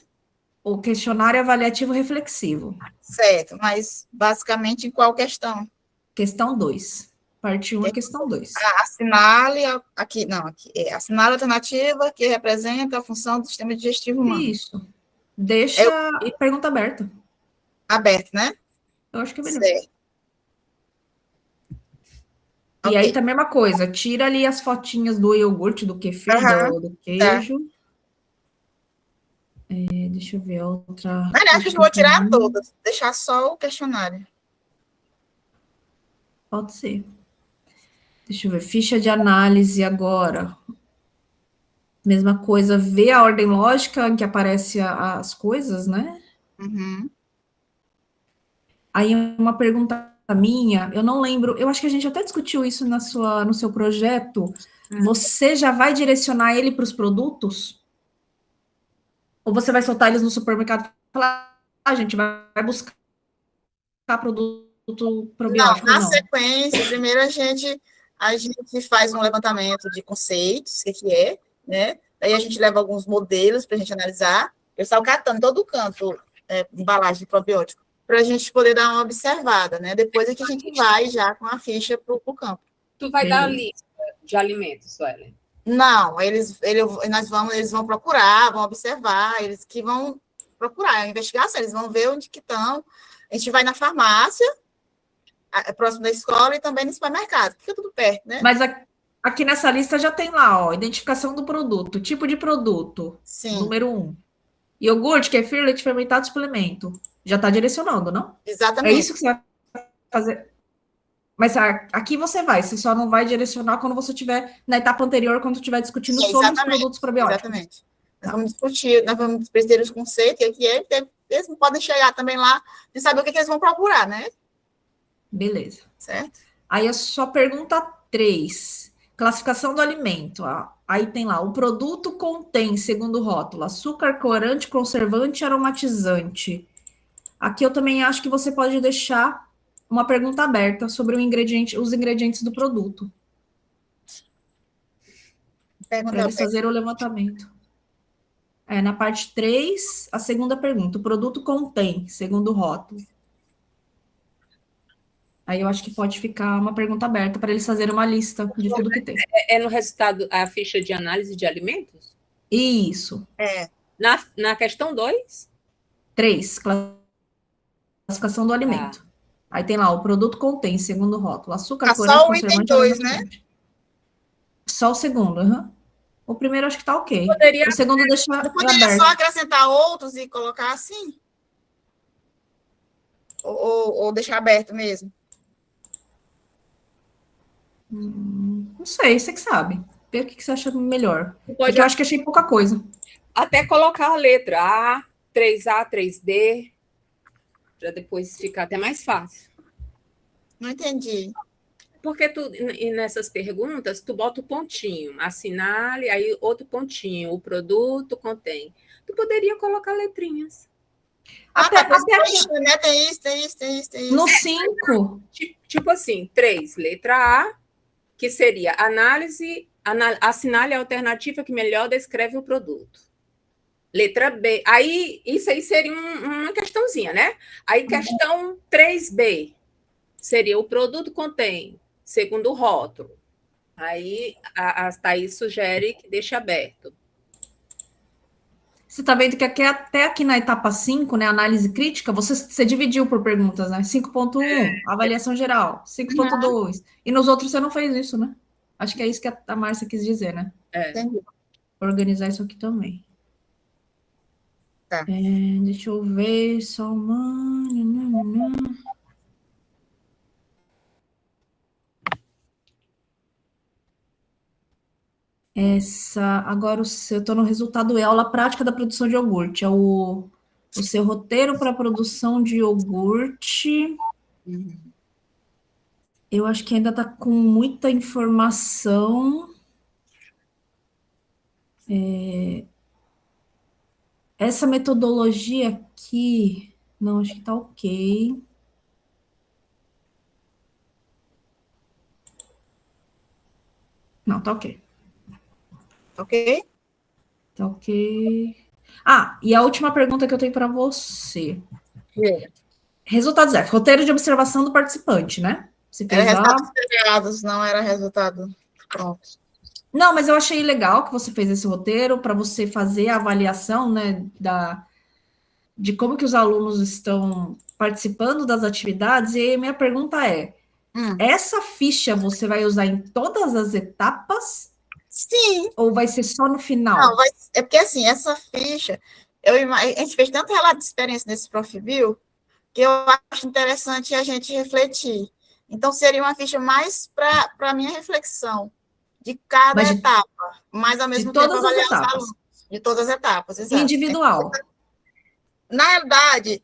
O questionário avaliativo reflexivo. Certo, mas basicamente em qual questão? Questão 2. Parte 1 e questão 2. Assinale aqui, assinale a alternativa que representa a função do sistema digestivo humano. Isso. Deixa a pergunta aberta. Aberto, né? Eu acho que é melhor. Certo. E aí tá a mesma coisa, tira ali as fotinhas do iogurte, do kefir, do queijo. Deixa eu ver outra. Acho que eu vou tirar todas, deixar só o questionário. Pode ser. Deixa eu ver, ficha de análise agora. Mesma coisa, ver a ordem lógica em que aparecem as coisas, né? Uhum. Aí uma pergunta minha, eu não lembro, eu acho que a gente até discutiu isso no seu projeto. Você já vai direcionar ele para os produtos? Ou você vai soltar eles no supermercado e falar, a gente vai buscar produto probiótico? Não, na sequência, primeiro a gente faz um levantamento de conceitos, o que é, né? Daí a gente leva alguns modelos para a gente analisar. Eu saio catando todo o canto, embalagem de probiótico, para a gente poder dar uma observada, né? Depois é que a gente vai já com a ficha para o campo. Tu vai dar a lista de alimentos, Suelen? Não, eles vão procurar, vão observar, eles que vão procurar, a investigação, eles vão ver onde que estão. A gente vai na farmácia, próximo da escola, e também no supermercado, fica tudo perto, né? Mas aqui nessa lista já tem lá, ó, identificação do produto, tipo de produto, Sim. Número 1. Iogurte, kefir, leite fermentado, suplemento. Já está direcionando, não? Exatamente. É isso que você vai fazer. Mas aqui você só não vai direcionar quando você estiver na etapa anterior, quando estiver discutindo sobre os produtos probióticos. Exatamente. Nós vamos discutir, nós vamos ter os conceitos, o que é, eles não podem chegar também lá e saber o que eles vão procurar, né? Beleza. Certo? Aí a sua pergunta 3, classificação do alimento. Aí tem lá, o produto contém, segundo o rótulo, açúcar, corante, conservante e aromatizante. Aqui eu também acho que você pode deixar uma pergunta aberta sobre os ingredientes do produto, para eles fazerem o levantamento. Na parte 3, a segunda pergunta, o produto contém, segundo o rótulo. Aí eu acho que pode ficar uma pergunta aberta para eles fazerem uma lista de tudo que tem. É no resultado a ficha de análise de alimentos? Isso. Na questão 2? 3, classificação do alimento. Aí tem lá, o produto contém, segundo o rótulo, açúcar, corante, só o item conservante, 2, né? aromatizante. Só o segundo, O primeiro acho que tá ok. O segundo deixa Eu poderia aberto. só acrescentar outros e colocar assim? Ou deixar aberto mesmo? Não sei, você que sabe. Vê o que você acha melhor. Pode eu acho que achei pouca coisa. até colocar a letra A, 3A, 3B, para depois ficar até mais fácil. Não entendi. Porque nessas perguntas, tu bota o pontinho, assinale, aí outro pontinho, o produto contém. Tu poderia colocar letrinhas. Até aqui, né? Tem isso. No 5. Tipo assim, 3, letra A, que seria assinale a alternativa que melhor descreve o produto. Letra B, aí isso aí seria uma questãozinha, né? Aí questão 3B, seria o produto contém, segundo o rótulo. Aí a Thaís sugere que deixe aberto. Você está vendo que até aqui na etapa 5, né, análise crítica, você dividiu por perguntas, né? 5.1, avaliação geral. 5.2. E nos outros você não fez isso, né? Acho que é isso que a Márcia quis dizer, né? Entendi. Organizar isso aqui também. Tá. Deixa eu ver, só uma... Agora eu estou no resultado aula prática da produção de iogurte. É o seu roteiro para a produção de iogurte. Eu acho que ainda está com muita informação. Essa metodologia aqui, não, acho que está ok. Não, está ok. Ok? Tá ok. E a última pergunta que eu tenho para você. Resultados F, roteiro de observação do participante, né? Você fez era resultados espelhados, não era resultado pronto. Não, mas eu achei legal que você fez esse roteiro para você fazer a avaliação, né, de como que os alunos estão participando das atividades. E aí minha pergunta é, essa ficha você vai usar em todas as etapas? Sim. Ou vai ser só no final? Não, é porque assim, essa ficha, a gente fez tanto relato de experiência nesse Profibio, que eu acho interessante a gente refletir. Então, seria uma ficha mais para a minha reflexão de cada etapa, mas ao mesmo tempo avaliar os alunos. De todas as etapas, exato. Individual. Na realidade,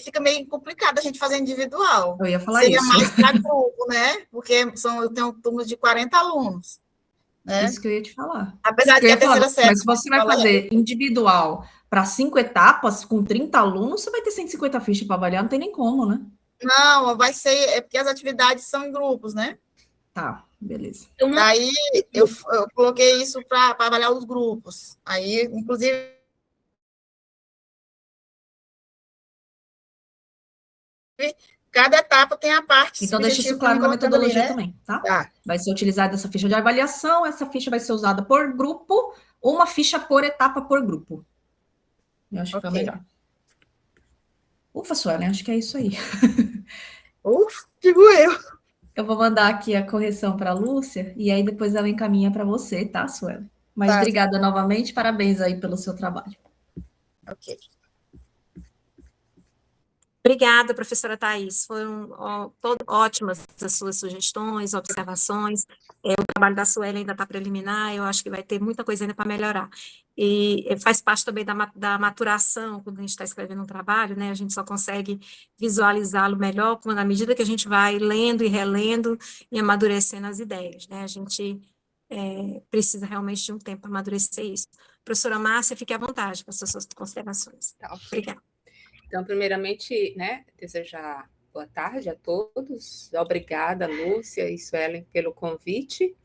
fica meio complicado a gente fazer individual. Eu ia falar seria isso. mais para grupo, né? Porque eu tenho turmas de 40 alunos. Né? Isso que eu ia te falar. Apesar de que a terceira série... Mas se você vai fazer individual para 5 etapas, com 30 alunos, você vai ter 150 fichas para avaliar, não tem nem como, né? Não, vai ser... É porque as atividades são em grupos, né? Tá, beleza. Daí, eu coloquei isso para avaliar os grupos. Aí, inclusive... Cada etapa tem a parte então, deixa isso claro na metodologia ali, né? Também, tá? Tá? Vai ser utilizada essa ficha de avaliação, essa ficha vai ser usada por grupo, ou uma ficha por etapa por grupo. Eu acho que foi melhor. Ufa, Suelen, acho que é isso aí. Ufa, digo eu. Eu vou mandar aqui a correção para a Lúcia, e aí depois ela encaminha para você, tá, Suelen? Mas obrigada novamente, parabéns aí pelo seu trabalho. Ok. Obrigada, professora Thais. Foram ótimas as suas sugestões, observações. O trabalho da Sueli ainda está preliminar, eu acho que vai ter muita coisa ainda para melhorar. E faz parte também da maturação, quando a gente está escrevendo um trabalho, né? A gente só consegue visualizá-lo melhor quando, à medida que a gente vai lendo e relendo e amadurecendo as ideias, né? A gente precisa realmente de um tempo para amadurecer isso. Professora Márcia, fique à vontade com as suas considerações. Tá, ok. Obrigada. Então, primeiramente, né, desejar boa tarde a todos. Obrigada, Lúcia e Suelen, pelo convite,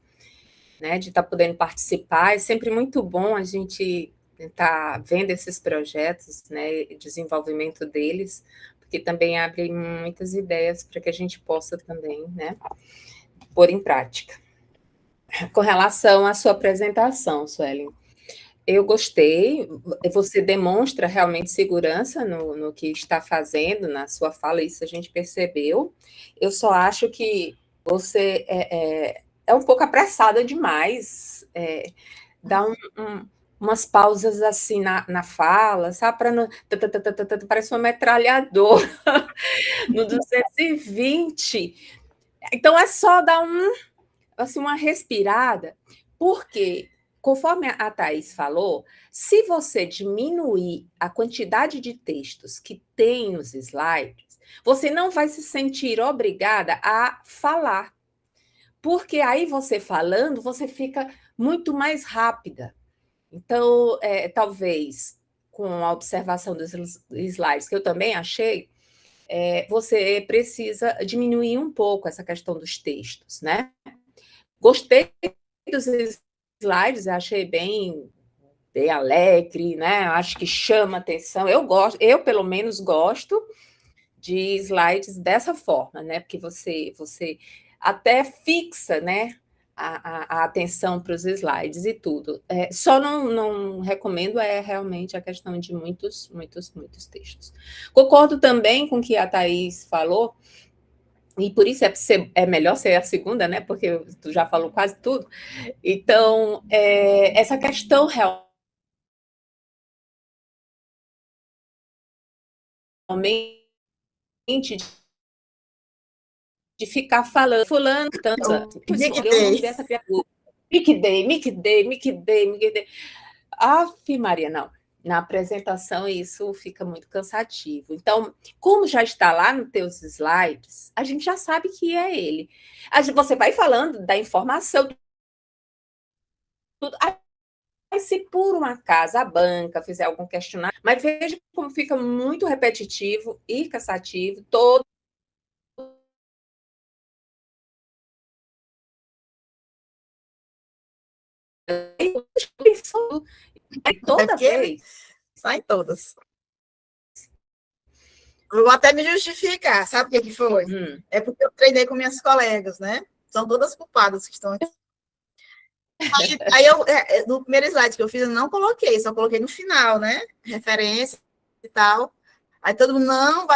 né, de estar podendo participar. É sempre muito bom a gente estar vendo esses projetos, né, desenvolvimento deles, porque também abre muitas ideias para que a gente possa também, né, pôr em prática. Com relação à sua apresentação, Suelen, eu gostei, você demonstra realmente segurança no que está fazendo, na sua fala, isso a gente percebeu. Eu só acho que você é um pouco apressada demais, dá umas pausas assim na fala, sabe? Parece uma metralhadora no 220. Então é só dar assim, uma respirada, porque conforme a Thais falou, se você diminuir a quantidade de textos que tem nos slides, você não vai se sentir obrigada a falar, porque aí você falando, você fica muito mais rápida. Então, talvez, com a observação dos slides, que eu também achei, você precisa diminuir um pouco essa questão dos textos, né? Gostei dos slides, achei bem alegre, né? Acho que chama atenção. Eu pelo menos gosto de slides dessa forma, né? Porque você até fixa, né? A atenção para os slides e tudo. Só não recomendo realmente a questão de muitos textos. Concordo também com o que a Thais falou, e por isso é melhor ser a segunda, né? Porque tu já falou quase tudo. Então, essa questão realmente de ficar falando, fulano, tanto. Mic Eu não Day. dessa criatura. Mic Day. Aff, Maria, não. Na apresentação, isso fica muito cansativo. Então, como já está lá nos teus slides, a gente já sabe que é ele. Você vai falando da informação, tudo. Aí, se por um acaso a banca fizer algum questionário, mas veja como fica muito repetitivo e cansativo, todo toda vez. Sai todas. Vou até me justificar, sabe o que foi? É porque eu treinei com minhas colegas, né? São todas culpadas que estão aqui. Aí no primeiro slide que eu fiz, eu não coloquei, só coloquei no final, né? Referência e tal. Aí todo mundo, não,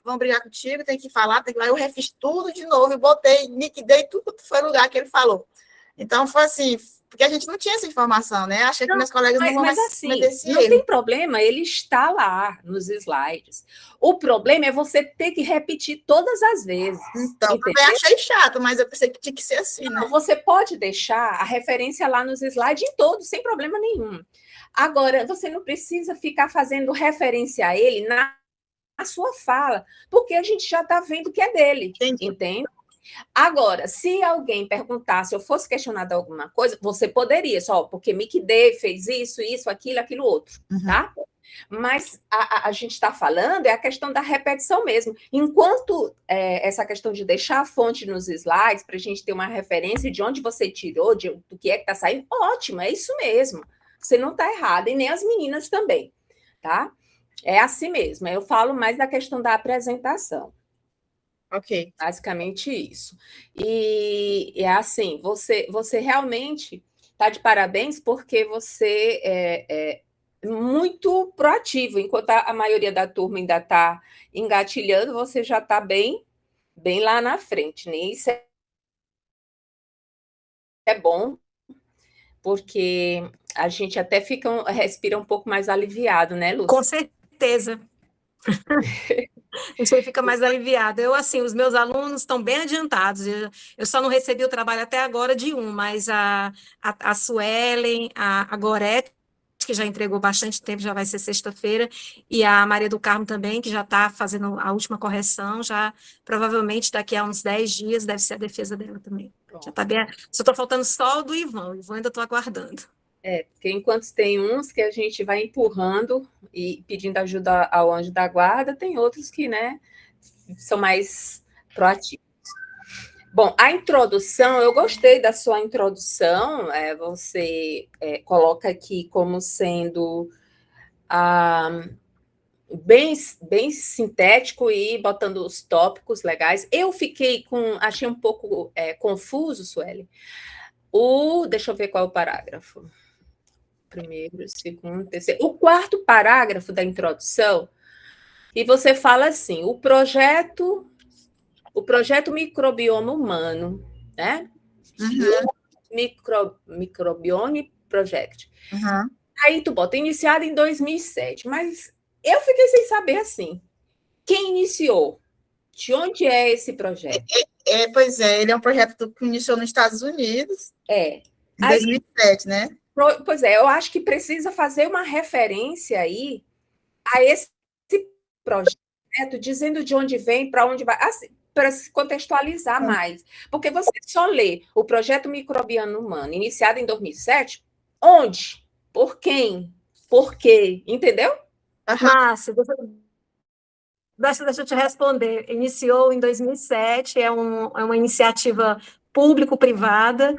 vão brigar contigo, tem que falar, Aí eu refiz tudo de novo e botei, Nick Day, tudo foi o lugar que ele falou. Então, foi assim, porque a gente não tinha essa informação, né? Achei que meus colegas não vão mais assim, meter não tem problema, ele está lá nos slides. O problema é você ter que repetir todas as vezes. Então, eu também achei chato, mas eu pensei que tinha que ser assim, né? Você pode deixar a referência lá nos slides em todos, sem problema nenhum. Agora, você não precisa ficar fazendo referência a ele na sua fala, porque a gente já está vendo que é dele, entende? Agora, se alguém perguntar, se eu fosse questionada alguma coisa, você poderia, só porque Mick Day fez isso, aquilo, outro, tá? Mas a gente está falando a questão da repetição mesmo. Enquanto essa questão de deixar a fonte nos slides, para a gente ter uma referência de onde você tirou, do que é que está saindo, ótimo, é isso mesmo. Você não está errada, e nem as meninas também, tá? É assim mesmo. Eu falo mais da questão da apresentação. Ok. Basicamente isso. E é assim, você realmente está de parabéns porque você é muito proativo. Enquanto a maioria da turma ainda está engatilhando, você já está bem lá na frente. Né? Isso é bom, porque a gente até respira um pouco mais aliviado, né, Lúcia? Com certeza. A gente fica mais aliviado. Eu, assim, os meus alunos estão bem adiantados. Eu só não recebi o trabalho até agora de um, mas a Suelen, a Gorete, que já entregou bastante tempo, já vai ser sexta-feira, e a Maria do Carmo também, que já está fazendo a última correção, já provavelmente daqui a uns 10 dias deve ser a defesa dela também. Já está bem. Só estou faltando só o do Ivan. O Ivan ainda estou aguardando. Porque enquanto tem uns que a gente vai empurrando e pedindo ajuda ao anjo da guarda, tem outros que, né, são mais proativos. Bom, a introdução, eu gostei da sua introdução, você coloca aqui como sendo bem sintético e botando os tópicos legais. Eu achei um pouco confuso, Sueli. Deixa eu ver qual é o parágrafo. Primeiro, segundo, terceiro. O quarto parágrafo da introdução, e você fala assim: o projeto Microbioma Humano, né? Microbiome Project. Aí tu bota iniciado em 2007, mas eu fiquei sem saber assim. Quem iniciou? De onde é esse projeto? Pois é, ele é um projeto que iniciou nos Estados Unidos. Em 2007, né? Pois é, eu acho que precisa fazer uma referência aí a esse projeto, dizendo de onde vem, para onde vai, assim, para se contextualizar mais. Porque você só lê o projeto Microbioma Humano, iniciado em 2007, onde? Por quem? Por quê? Entendeu? Márcia, deixa eu te responder. Iniciou em 2007, é uma iniciativa público-privada,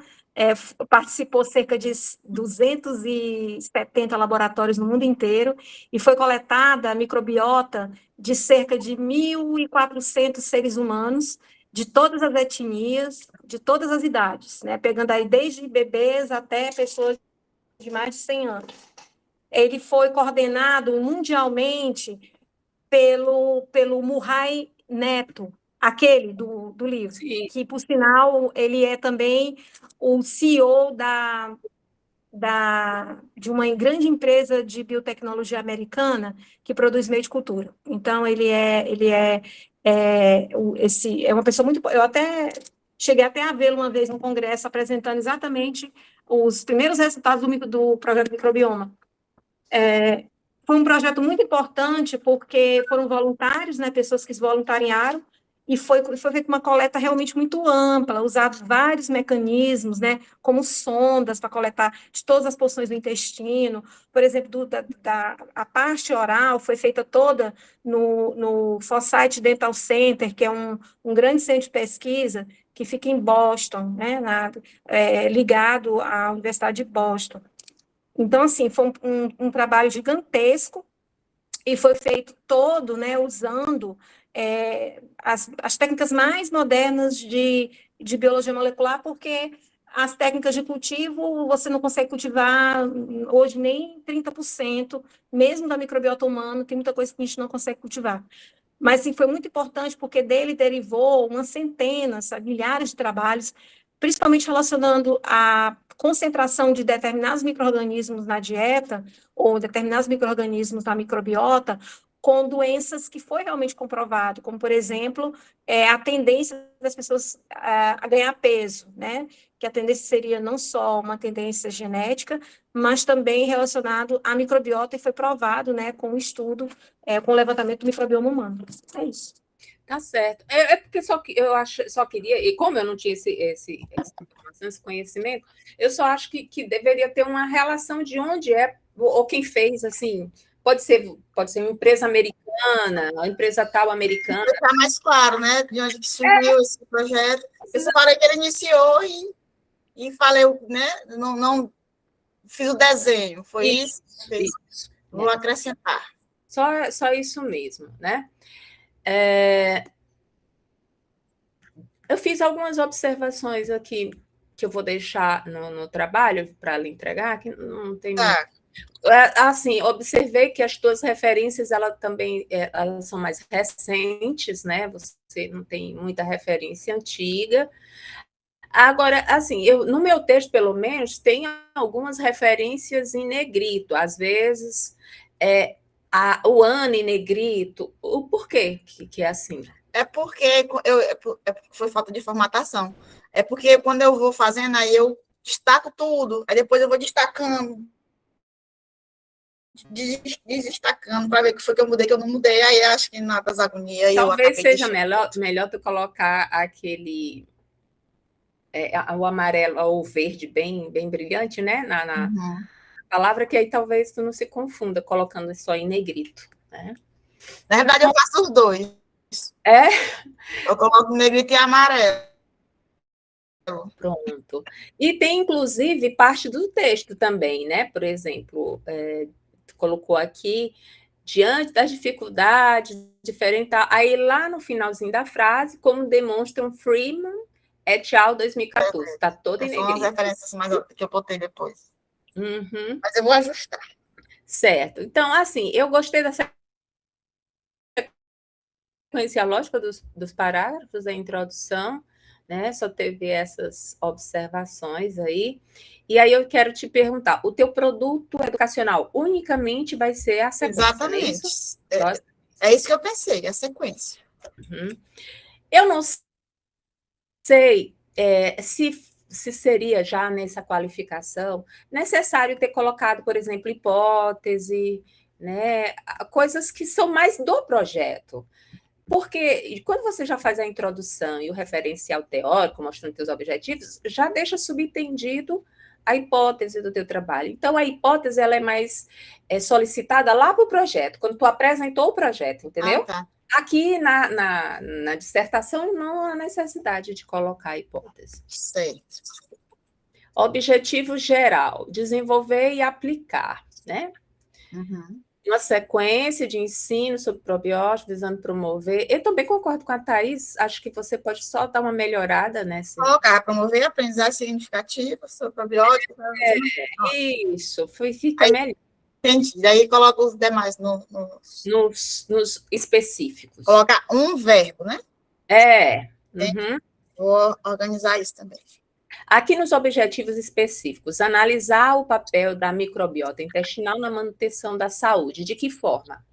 participou cerca de 270 laboratórios no mundo inteiro, e foi coletada a microbiota de cerca de 1.400 seres humanos, de todas as etnias, de todas as idades, né? Pegando aí desde bebês até pessoas de mais de 100 anos. Ele foi coordenado mundialmente pelo Murray Neto, aquele do livro, Sim. Que, por sinal, ele é também o CEO de uma grande empresa de biotecnologia americana que produz meio de cultura. Então, ele é uma pessoa muito... Eu até cheguei até a vê-lo uma vez no congresso apresentando exatamente os primeiros resultados do projeto Microbioma. Foi um projeto muito importante porque foram voluntários, né, pessoas que se voluntariaram, e foi feita uma coleta realmente muito ampla, usados vários mecanismos, né, como sondas para coletar de todas as porções do intestino. Por exemplo, a parte oral foi feita toda no Forsyth Dental Center, que é um grande centro de pesquisa que fica em Boston, né, ligado à Universidade de Boston. Então, assim, foi um trabalho gigantesco e foi feito todo, né, usando as técnicas mais modernas de biologia molecular, porque as técnicas de cultivo você não consegue cultivar hoje nem 30%, mesmo da microbiota humana, tem muita coisa que a gente não consegue cultivar. Mas sim, foi muito importante porque dele derivou umas centenas, milhares de trabalhos, principalmente relacionando a concentração de determinados micro-organismos na dieta, ou determinados micro-organismos na microbiota, com doenças que foi realmente comprovado, como, por exemplo, a tendência das pessoas a ganhar peso, né? Que a tendência seria não só uma tendência genética, mas também relacionado à microbiota, e foi provado, né, com o estudo, com o levantamento do microbioma humano. É isso. Tá certo. Porque só queria, e como eu não tinha esse conhecimento, eu só acho que deveria ter uma relação de onde ou quem fez, assim, pode ser uma empresa americana, uma empresa tal americana. Está mais claro, né, de onde que surgiu esse projeto. Eu falei que ele iniciou e falei, né, não fiz o desenho, foi isso? Vou acrescentar. Só isso mesmo, né? Eu fiz algumas observações aqui que eu vou deixar no trabalho para lhe entregar, que não tem muito. Assim, observei que as tuas referências, elas são mais recentes, né? Você não tem muita referência antiga. Agora, assim, no meu texto, pelo menos, tem algumas referências em negrito. Às vezes, o Ana em negrito, o porquê que é assim? É porque foi falta de formatação. É porque quando eu vou fazendo, aí eu destaco tudo, aí depois eu vou destacando, desdestacando, para ver o que foi que eu mudei, que eu não mudei, aí acho que na das agonias eu Talvez acabei seja melhor tu colocar aquele o amarelo ou o verde bem brilhante, né? Na palavra, que aí talvez tu não se confunda colocando só em negrito, né? Na verdade, eu faço os dois. É? Eu coloco negrito e amarelo. Pronto. E tem, inclusive, parte do texto também, né? Por exemplo, tu colocou aqui, diante das dificuldades, diferente. Aí, lá no finalzinho da frase, como demonstram Freeman et al. 2014. Está toda em São as negrito. referências mais que eu botei depois. Uhum. Mas eu vou ajustar. Certo. Então, assim, eu gostei dessa sequência lógica dos parágrafos, da introdução, né? Só teve essas observações aí. E aí eu quero te perguntar, o teu produto educacional unicamente vai ser a sequência, Exatamente. Não é isso? É isso que eu pensei, a sequência. Uhum. Eu não sei se seria já nessa qualificação necessário ter colocado, por exemplo, hipótese, né? Coisas que são mais do projeto. Porque quando você já faz a introdução e o referencial teórico, mostrando teus objetivos, já deixa subentendido a hipótese do teu trabalho. Então, a hipótese ela é mais solicitada lá para o projeto, quando tu apresentou o projeto, entendeu? Tá. Aqui na dissertação não há necessidade de colocar a hipótese. Certo. Objetivo geral, desenvolver e aplicar, né? Uhum. Uma sequência de ensino sobre probióticos, visando promover. Eu também concordo com a Thaís, acho que você pode só dar uma melhorada nessa. Colocar, promover a aprendizagem significativa sobre probióticos. Isso, fica melhor. Entendi. Daí coloca os demais nos específicos. Colocar um verbo, né? Uhum. Vou organizar isso também. Aqui nos objetivos específicos, analisar o papel da microbiota intestinal na manutenção da saúde. De que forma?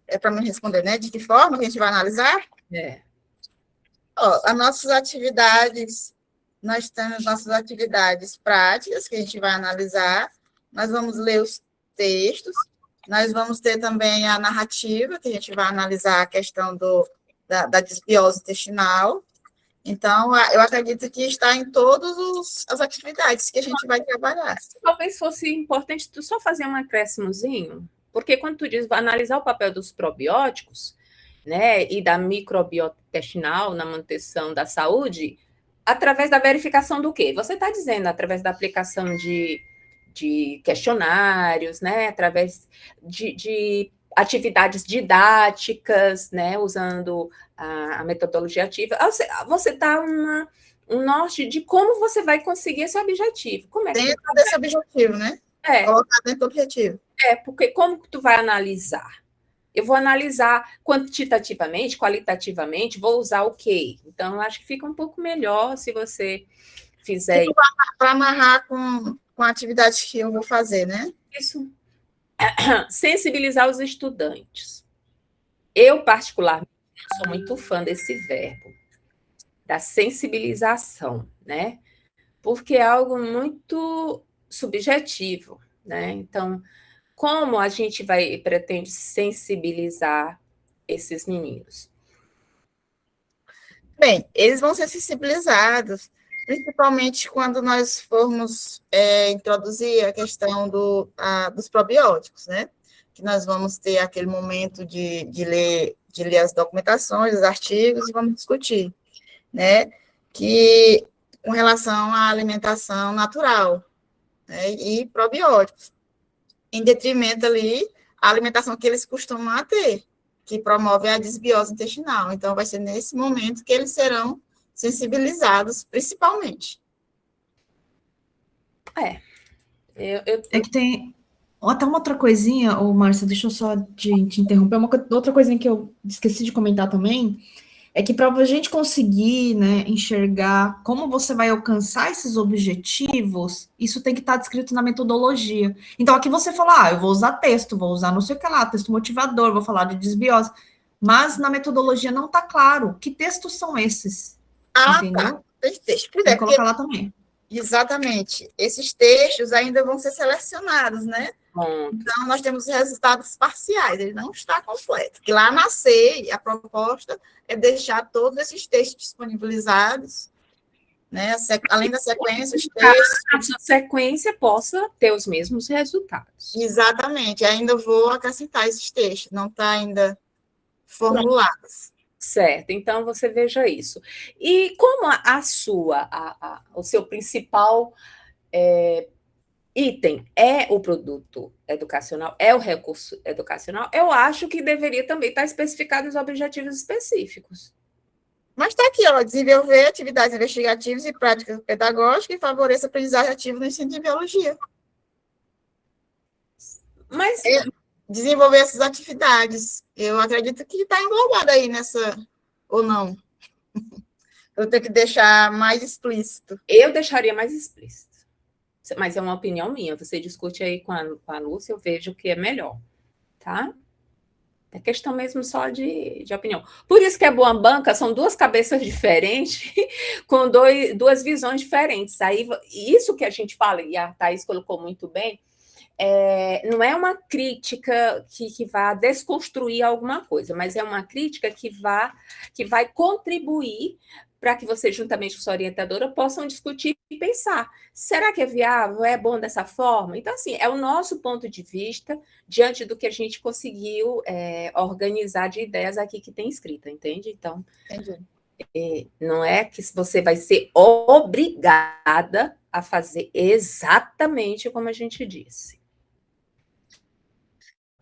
É para me responder, né? De que forma que a gente vai analisar? As nossas atividades, nós temos nossas atividades práticas que a gente vai analisar, nós vamos ler os textos, nós vamos ter também a narrativa, que a gente vai analisar a questão da desbiose intestinal. Então, eu acredito que está em todas as atividades que a gente vai trabalhar. Talvez fosse importante tu só fazer um acréscimozinho, porque quando tu diz analisar o papel dos probióticos, né, e da microbiota intestinal na manutenção da saúde, através da verificação do quê? Você está dizendo através da aplicação de questionários, né, através de atividades didáticas, né, usando a metodologia ativa. Você dá um norte de como você vai conseguir esse objetivo. Como é que dentro desse objetivo, né? Colocar dentro do objetivo. Porque como que tu vai analisar? Eu vou analisar quantitativamente, qualitativamente, vou usar o quê? Então, eu acho que fica um pouco melhor se você fizer isso. Para amarrar com a atividade que eu vou fazer, né? Isso. Sensibilizar os estudantes. Eu, particularmente, sou muito fã desse verbo, da sensibilização, né? Porque é algo muito subjetivo, né? Então, como a gente pretende sensibilizar esses meninos? Bem, eles vão ser sensibilizados, principalmente quando nós formos introduzir a questão dos probióticos, né? Que nós vamos ter aquele momento de ler as documentações, os artigos, e vamos discutir, né? Que com relação à alimentação natural, né? E probióticos, em detrimento ali à alimentação que eles costumam ter, que promove a desbiose intestinal. Então, vai ser nesse momento que eles serão sensibilizados, principalmente. É que tem até uma outra coisinha, Márcia, deixa eu só te interromper, outra coisinha que eu esqueci de comentar também, é que para a gente conseguir, né, enxergar como você vai alcançar esses objetivos, isso tem que estar descrito na metodologia. Então, aqui você fala, eu vou usar texto, vou usar não sei o que lá, texto motivador, vou falar de desbiose, mas na metodologia não está claro que textos são esses, entendeu? Tá. Texto. Tem que colocar lá também. Exatamente. Esses textos ainda vão ser selecionados, né? Então, nós temos resultados parciais, ele não está completo. E lá na CEI, a proposta é deixar todos esses textos disponibilizados, né? Além da sequência, os textos. A sua sequência possa ter os mesmos resultados. Exatamente, ainda vou acrescentar esses textos, não está ainda formulados. Certo, então você veja isso. E como o seu principal item é o produto educacional, é o recurso educacional, eu acho que deveria também estar especificado nos objetivos específicos. Mas está aqui, ó, desenvolver atividades investigativas e práticas pedagógicas que favoreçam a aprendizagem ativa no ensino de biologia. Mas desenvolver essas atividades, eu acredito que está englobado aí nessa, ou não? Eu tenho que deixar mais explícito. Eu deixaria mais explícito. Mas é uma opinião minha. Você discute aí com a Lúcia, eu vejo que é melhor, tá? É questão mesmo só de opinião. Por isso que é boa banca, são duas cabeças diferentes, com duas visões diferentes. Aí, isso que a gente fala, e a Thaís colocou muito bem, não é uma crítica que vá desconstruir alguma coisa, mas é uma crítica que vai contribuir para que você, juntamente com sua orientadora, possam discutir e pensar, será que é viável? É bom dessa forma? Então, assim, é o nosso ponto de vista diante do que a gente conseguiu organizar de ideias aqui que tem escrita, entende? Então, não é que você vai ser obrigada a fazer exatamente como a gente disse.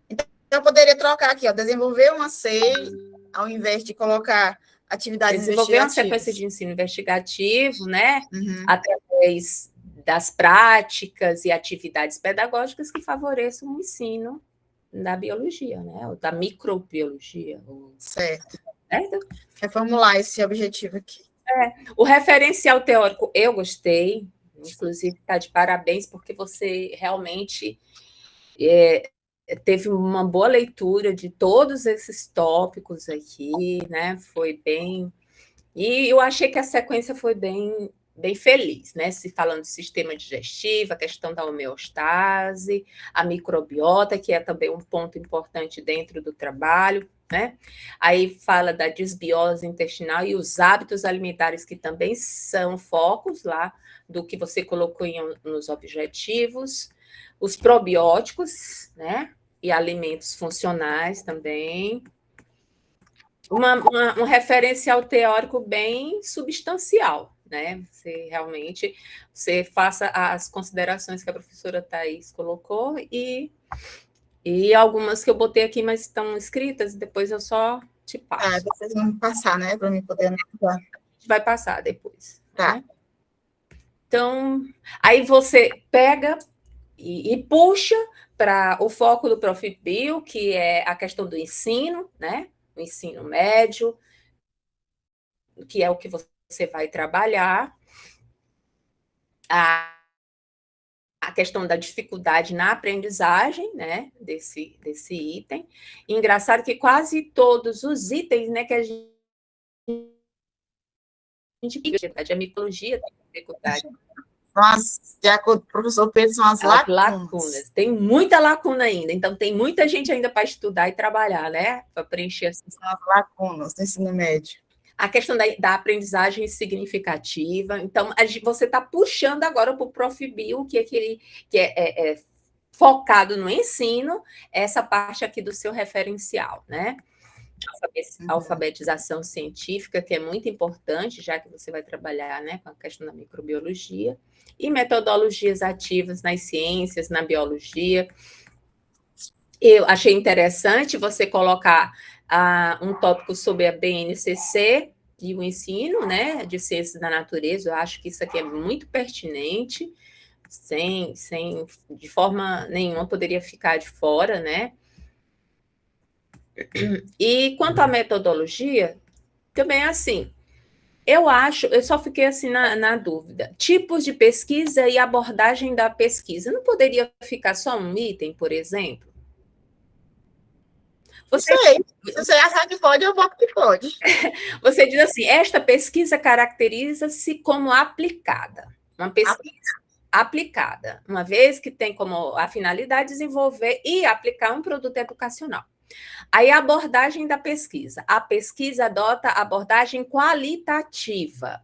Então, eu poderia trocar aqui, ó, desenvolver uma CEI, ao invés de colocar atividades desenvolver investigativas. Uma sequência de ensino investigativo, né? Através das práticas e atividades pedagógicas que favoreçam o ensino da biologia, né? Ou da microbiologia. Certo. Reformular esse objetivo aqui. O referencial teórico eu gostei, inclusive está de parabéns, porque você realmente teve uma boa leitura de todos esses tópicos aqui, né? Foi bem... E eu achei que a sequência foi bem feliz, né? Se falando do sistema digestivo, a questão da homeostase, a microbiota, que é também um ponto importante dentro do trabalho, né? Aí fala da desbiose intestinal e os hábitos alimentares, que também são focos lá do que você colocou nos objetivos, os probióticos, né? E alimentos funcionais também. Um referencial teórico bem substancial, né? Você faça as considerações que a professora Thaís colocou e algumas que eu botei aqui, mas estão escritas, depois eu só te passo. Vocês vão passar, né? Para mim poder analisar. A gente vai passar depois. Tá. Né? Então, aí você pega e puxa para o foco do ProfBio, que é a questão do ensino, né? O ensino médio, que é o que você vai trabalhar, a questão da dificuldade na aprendizagem, né, desse item. E engraçado que quase todos os itens, né, que a gente a micologia tem dificuldade. Nossa, de acordo com o professor Pedro, são as lacunas. Tem muita lacuna ainda, então tem muita gente ainda para estudar e trabalhar, né? Para preencher essas lacunas do ensino médio. A questão da aprendizagem significativa. Então, você está puxando agora para o ProfBio, que é focado no ensino, essa parte aqui do seu referencial, né? Alfabetização científica, que é muito importante, já que você vai trabalhar, né, com a questão da microbiologia, e metodologias ativas nas ciências, na biologia. Eu achei interessante você colocar um tópico sobre a BNCC e o ensino, né, de ciências da natureza. Eu acho que isso aqui é muito pertinente, de forma nenhuma poderia ficar de fora, né? E quanto à metodologia, Também assim, eu só fiquei assim na dúvida. Tipos de pesquisa e abordagem da pesquisa. Não poderia ficar só um item, por exemplo? Se você achar que pode, eu voto que pode. Você diz assim, esta pesquisa caracteriza-se como aplicada. Uma pesquisa aplicada, uma vez que tem como a finalidade desenvolver e aplicar um produto educacional. Aí a abordagem da pesquisa. A pesquisa adota a abordagem qualitativa,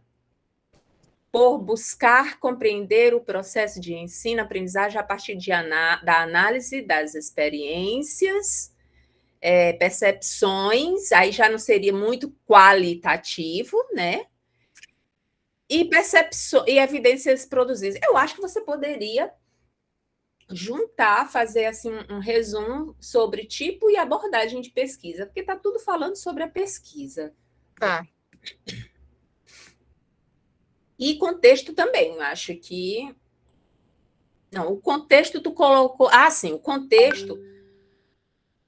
por buscar compreender o processo de ensino-aprendizagem a partir da análise das experiências, percepções, aí já não seria muito qualitativo, né? E evidências produzidas. Eu acho que você poderia juntar, fazer assim um resumo sobre tipo e abordagem de pesquisa, porque está tudo falando sobre a pesquisa. Tá. E contexto também, eu acho que... Não, o contexto tu colocou... Ah, sim, o contexto...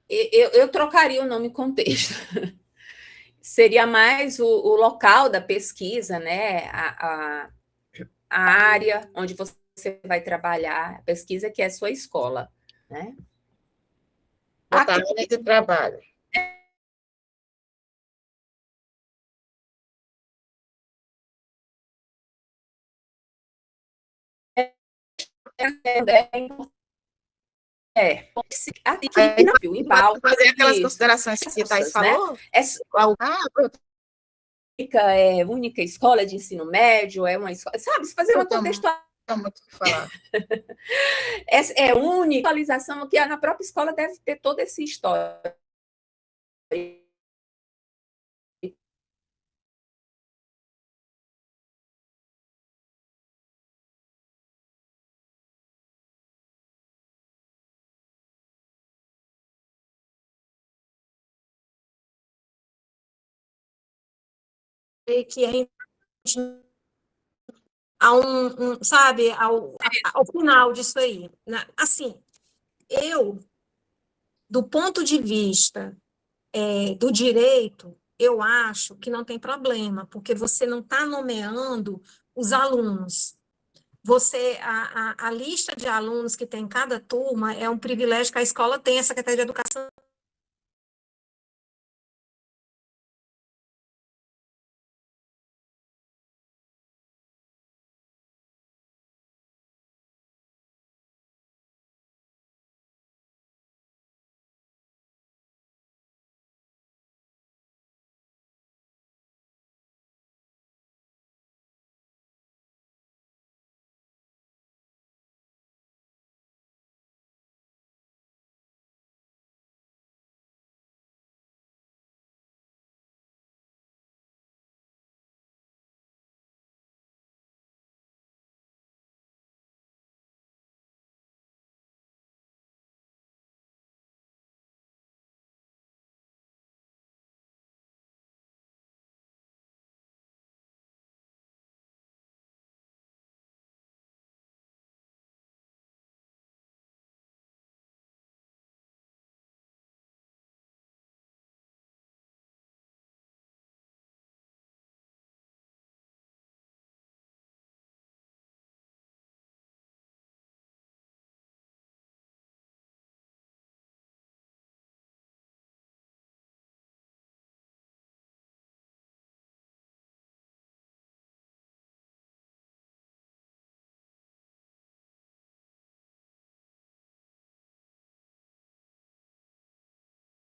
Eu trocaria o nome contexto. Seria mais o local da pesquisa, né? A área onde você vai trabalhar, a pesquisa que é a sua escola, né? Botar área de trabalho. Fazer aquelas considerações que a Thais falou. Né? Única escola de ensino médio, é uma escola, sabe? Fazer uma contextualização. Muito o que falar. É única atualização que na própria escola deve ter todo esse histórico. Que sabe, ao final disso aí. Assim, do ponto de vista do direito, eu acho que não tem problema, porque você não está nomeando os alunos. A lista de alunos que tem em cada turma é um privilégio que a escola tem, a Secretaria de Educação